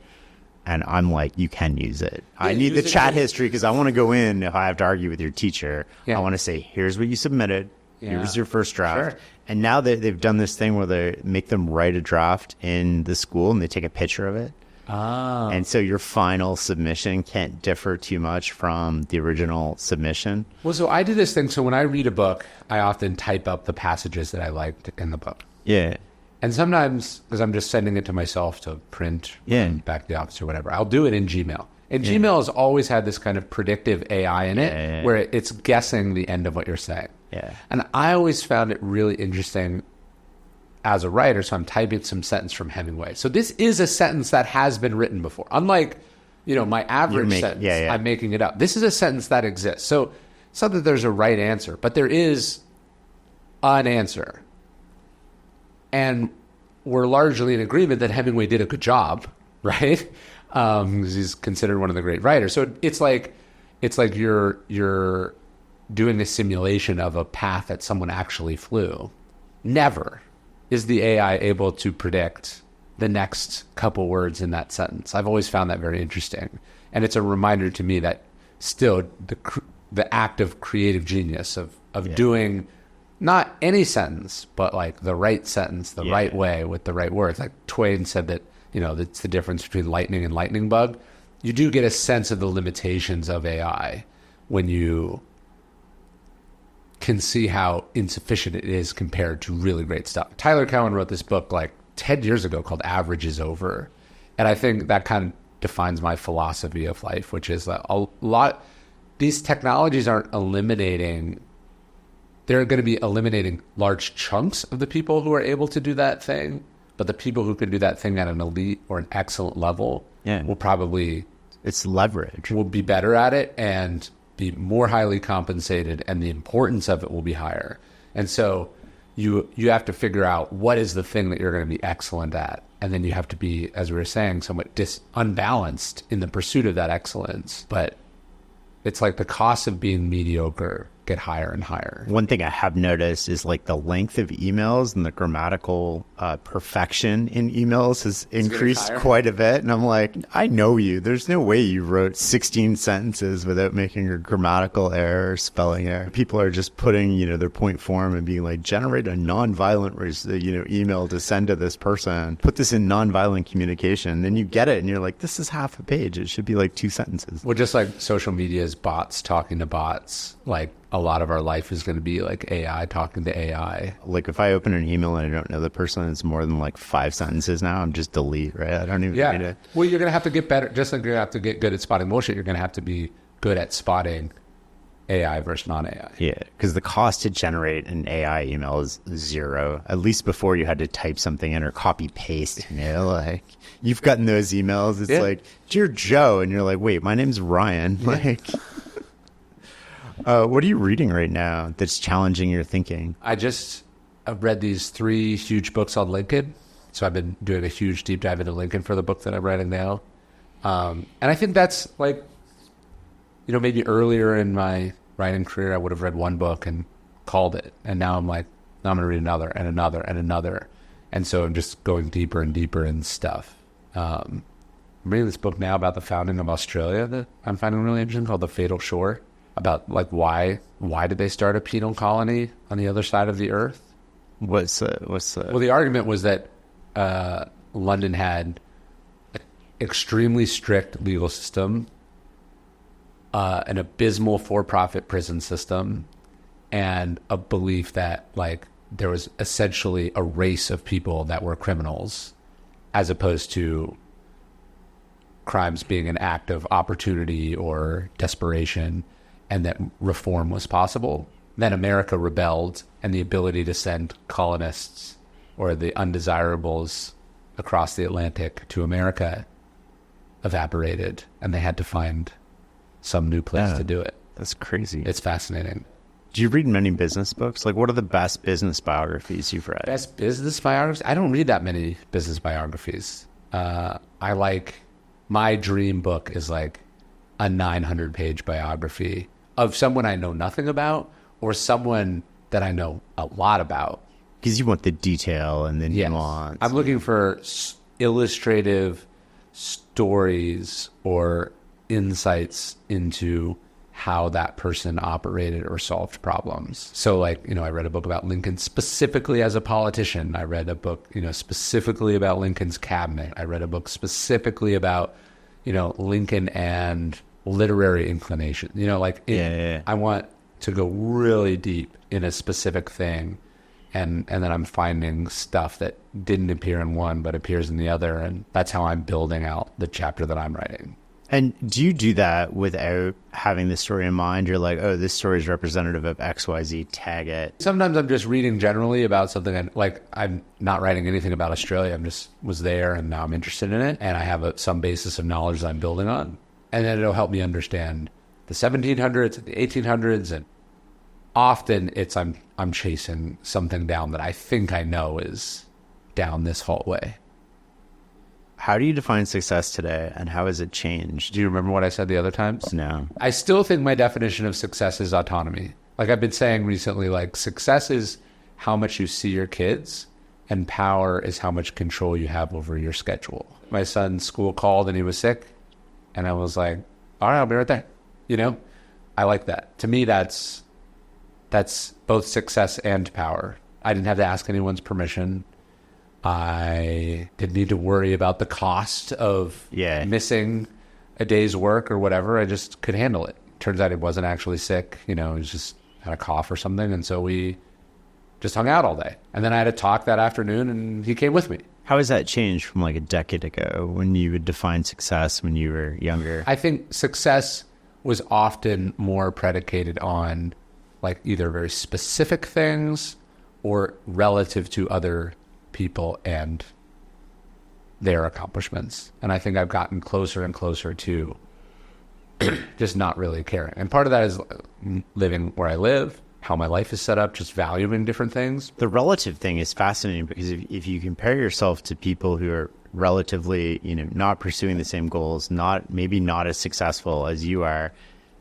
And I'm you can use it. I need the chat history because I want to go in if I have to argue with your teacher. I want to say, here's what you submitted. Here's your first draft. And now they've done this thing where they make them write a draft in the school and they take a picture of it. And so your final submission can't differ too much from the original submission. Well, so I do this thing. So when I read a book, I often type up the passages that I liked in the book. Yeah. And sometimes, because I'm just sending it to myself to print back to the office or whatever, I'll do it in Gmail. And Gmail has always had this kind of predictive AI in it where it's guessing the end of what you're saying. Yeah. And I always found it really interesting as a writer, so I'm typing some sentence from Hemingway. So this is a sentence that has been written before. Unlike, my average sentence, I'm making it up. This is a sentence that exists. So it's not that there's a right answer, but there is an answer. And we're largely in agreement that Hemingway did a good job, right? Because he's considered one of the great writers. So it's like you're doing a simulation of a path that someone actually flew. Never is the AI able to predict the next couple words in that sentence. I've always found that very interesting. And it's a reminder to me that still the act of creative genius of doing not any sentence, but like the right sentence, the right way with the right words. Like Twain said that, that's the difference between lightning and lightning bug. You do get a sense of the limitations of AI when you can see how insufficient it is compared to really great stuff. Tyler Cowen wrote this book like 10 years ago called Average is Over. And I think that kind of defines my philosophy of life, which is that these technologies aren't eliminating, they're going to be eliminating large chunks of the people who are able to do that thing. But the people who can do that thing at an elite or an excellent level will probably... It's leverage. Will be better at it and be more highly compensated, and the importance of it will be higher. And so you have to figure out what is the thing that you're going to be excellent at. And then you have to be, as we were saying, somewhat unbalanced in the pursuit of that excellence. But it's like the cost of being mediocre get higher and higher. One thing I have noticed is like the length of emails and the grammatical perfection in emails has increased quite a bit. And I'm like, I know you. There's no way you wrote 16 sentences without making a grammatical error or spelling error. People are just putting, their point form and being like, generate a nonviolent, email to send to this person. Put this in nonviolent communication. Then you get it and you're like, this is half a page. It should be like 2 sentences. Well, just like social media is bots talking to bots, like a lot of our life is going to be like AI talking to AI. Like if I open an email and I don't know the person, it's more than like 5 sentences now. I'm just delete, right? I don't even read it. Well, you're going to have to get better. Just like you're going to have to get good at spotting bullshit, you're going to have to be good at spotting AI versus non-AI. Yeah, because the cost to generate an AI email is 0. At least before you had to type something in or copy paste, like you've gotten those emails. It's like, dear Joe. And you're like, wait, my name's Ryan. Like... what are you reading right now that's challenging your thinking? I've read these 3 huge books on Lincoln. So I've been doing a huge deep dive into Lincoln for the book that I'm writing now. And I think that's like, maybe earlier in my writing career, I would have read one book and called it. And now I'm like, now I'm going to read another and another and another. And so I'm just going deeper and deeper in stuff. I'm reading this book now about the founding of Australia that I'm finding really interesting called The Fatal Shore. About like why did they start a penal colony on the other side of the earth? Well, the argument was that London had an extremely strict legal system, an abysmal for-profit prison system, and a belief that like there was essentially a race of people that were criminals, as opposed to crimes being an act of opportunity or desperation. And that reform was possible. Then America rebelled, and the ability to send colonists or the undesirables across the Atlantic to America evaporated, and they had to find some new place to do it. That's crazy. It's fascinating. Do you read many business books? Like, what are the best business biographies you've read? Best business biographies? I don't read that many business biographies. My dream book is like a 900-page biography of someone I know nothing about or someone that I know a lot about. Because you want the detail and the nuance. I'm looking for illustrative stories or insights into how that person operated or solved problems. So like, I read a book about Lincoln specifically as a politician. I read a book, specifically about Lincoln's cabinet. I read a book specifically about, Lincoln and literary inclination. I want to go really deep in a specific thing, and then I'm finding stuff that didn't appear in one but appears in the other, and that's how I'm building out the chapter that I'm writing. And do you do that without having the story in mind? You're like, oh, this story is representative of XYZ, tag it. Sometimes I'm just reading generally about something, like I'm not writing anything about Australia. I'm just was there and now I'm interested in it. And I have some basis of knowledge that I'm building on. And then it'll help me understand the 1700s and the 1800s. And often I'm chasing something down that I think I know is down this hallway. How do you define success today, and how has it changed? Do you remember what I said the other times? No. I still think my definition of success is autonomy. Like I've been saying recently, like success is how much you see your kids, and power is how much control you have over your schedule. My son's school called and he was sick, and I was like, all right, I'll be right there. You know, I like that. To me, that's both success and power. I didn't have to ask anyone's permission. I didn't need to worry about the cost of missing a day's work or whatever. I just could handle it. Turns out he wasn't actually sick. You know, he was just had a cough or something. And so we just hung out all day. And then I had a talk that afternoon and he came with me. How has that changed from like a decade ago when you would define success when you were younger? I think success was often more predicated on like either very specific things or relative to other people and their accomplishments. And I think I've gotten closer and closer to just not really caring. And part of that is living where I live, how my life is set up, just valuing different things. The relative thing is fascinating because if you compare yourself to people who are relatively, not pursuing the same goals, maybe not as successful as you are,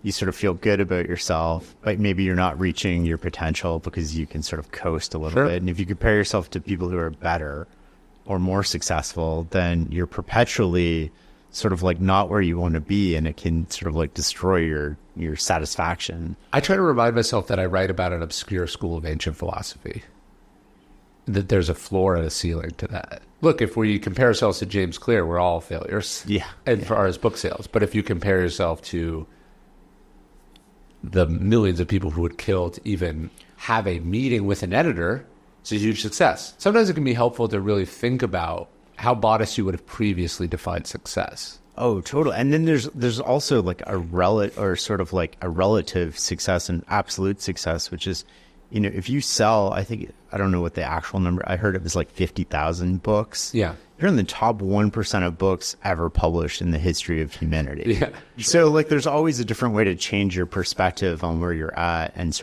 you sort of feel good about yourself, but maybe you're not reaching your potential because you can sort of coast a little bit. And if you compare yourself to people who are better or more successful, then you're perpetually sort of like not where you want to be, and it can sort of like destroy your satisfaction. I try to remind myself that I write about an obscure school of ancient philosophy, that there's a floor and a ceiling to that. Look, if we compare ourselves to James Clear, we're all failures. As far as book sales. But if you compare yourself to the millions of people who would kill to even have a meeting with an editor, it's a huge success. Sometimes it can be helpful to really think about how Bodhisattva would have previously defined success. Oh, totally. And then there's also like a relative success and absolute success, which is, if you sell, I don't know what the actual number, I heard it was like 50,000 books. Yeah. You're in the top 1% of books ever published in the history of humanity. Yeah. So like there's always a different way to change your perspective on where you're at, and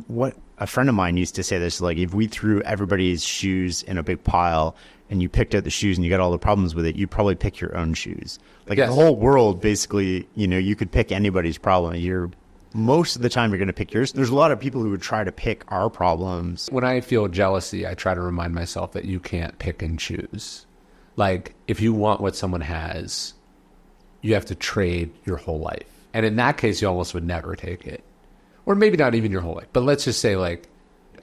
what a friend of mine used to say this, like if we threw everybody's shoes in a big pile and you picked out the shoes and you got all the problems with it, you'd probably pick your own shoes. Like the whole world, basically, you could pick anybody's problem. Most of the time you're going to pick yours. There's a lot of people who would try to pick our problems. When I feel jealousy, I try to remind myself that you can't pick and choose. Like, if you want what someone has, you have to trade your whole life. And in that case, you almost would never take it. Or maybe not even your whole life. But let's just say, like,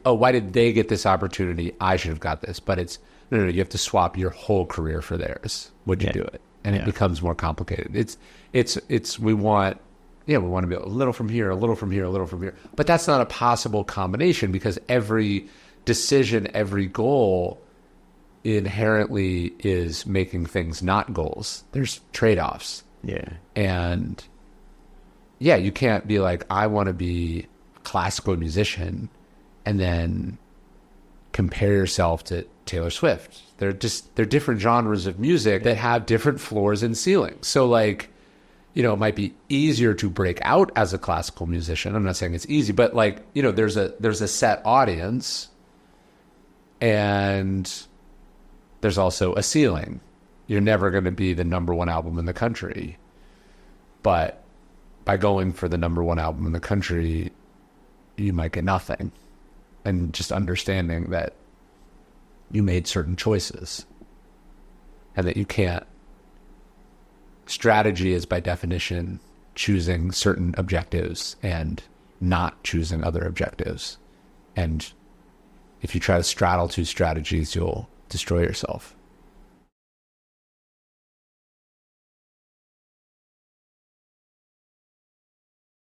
oh, why did they get this opportunity? I should have got this. But it's, no, you have to swap your whole career for theirs. Would you do it? And it becomes more complicated. We want to be a little from here, a little from here, a little from here. But that's not a possible combination, because every decision, every goal inherently is making things not goals. There's trade-offs. Yeah. And you can't be like, I want to be a classical musician and then compare yourself to Taylor Swift. They're different genres of music that have different floors and ceilings. So like, it might be easier to break out as a classical musician. I'm not saying it's easy, but like, there's a set audience, and there's also a ceiling. You're never going to be the number one album in the country. But by going for the number one album in the country, you might get nothing. And just understanding that you made certain choices and that you can't. Strategy is by definition choosing certain objectives and not choosing other objectives. And if you try to straddle two strategies, you'll destroy yourself.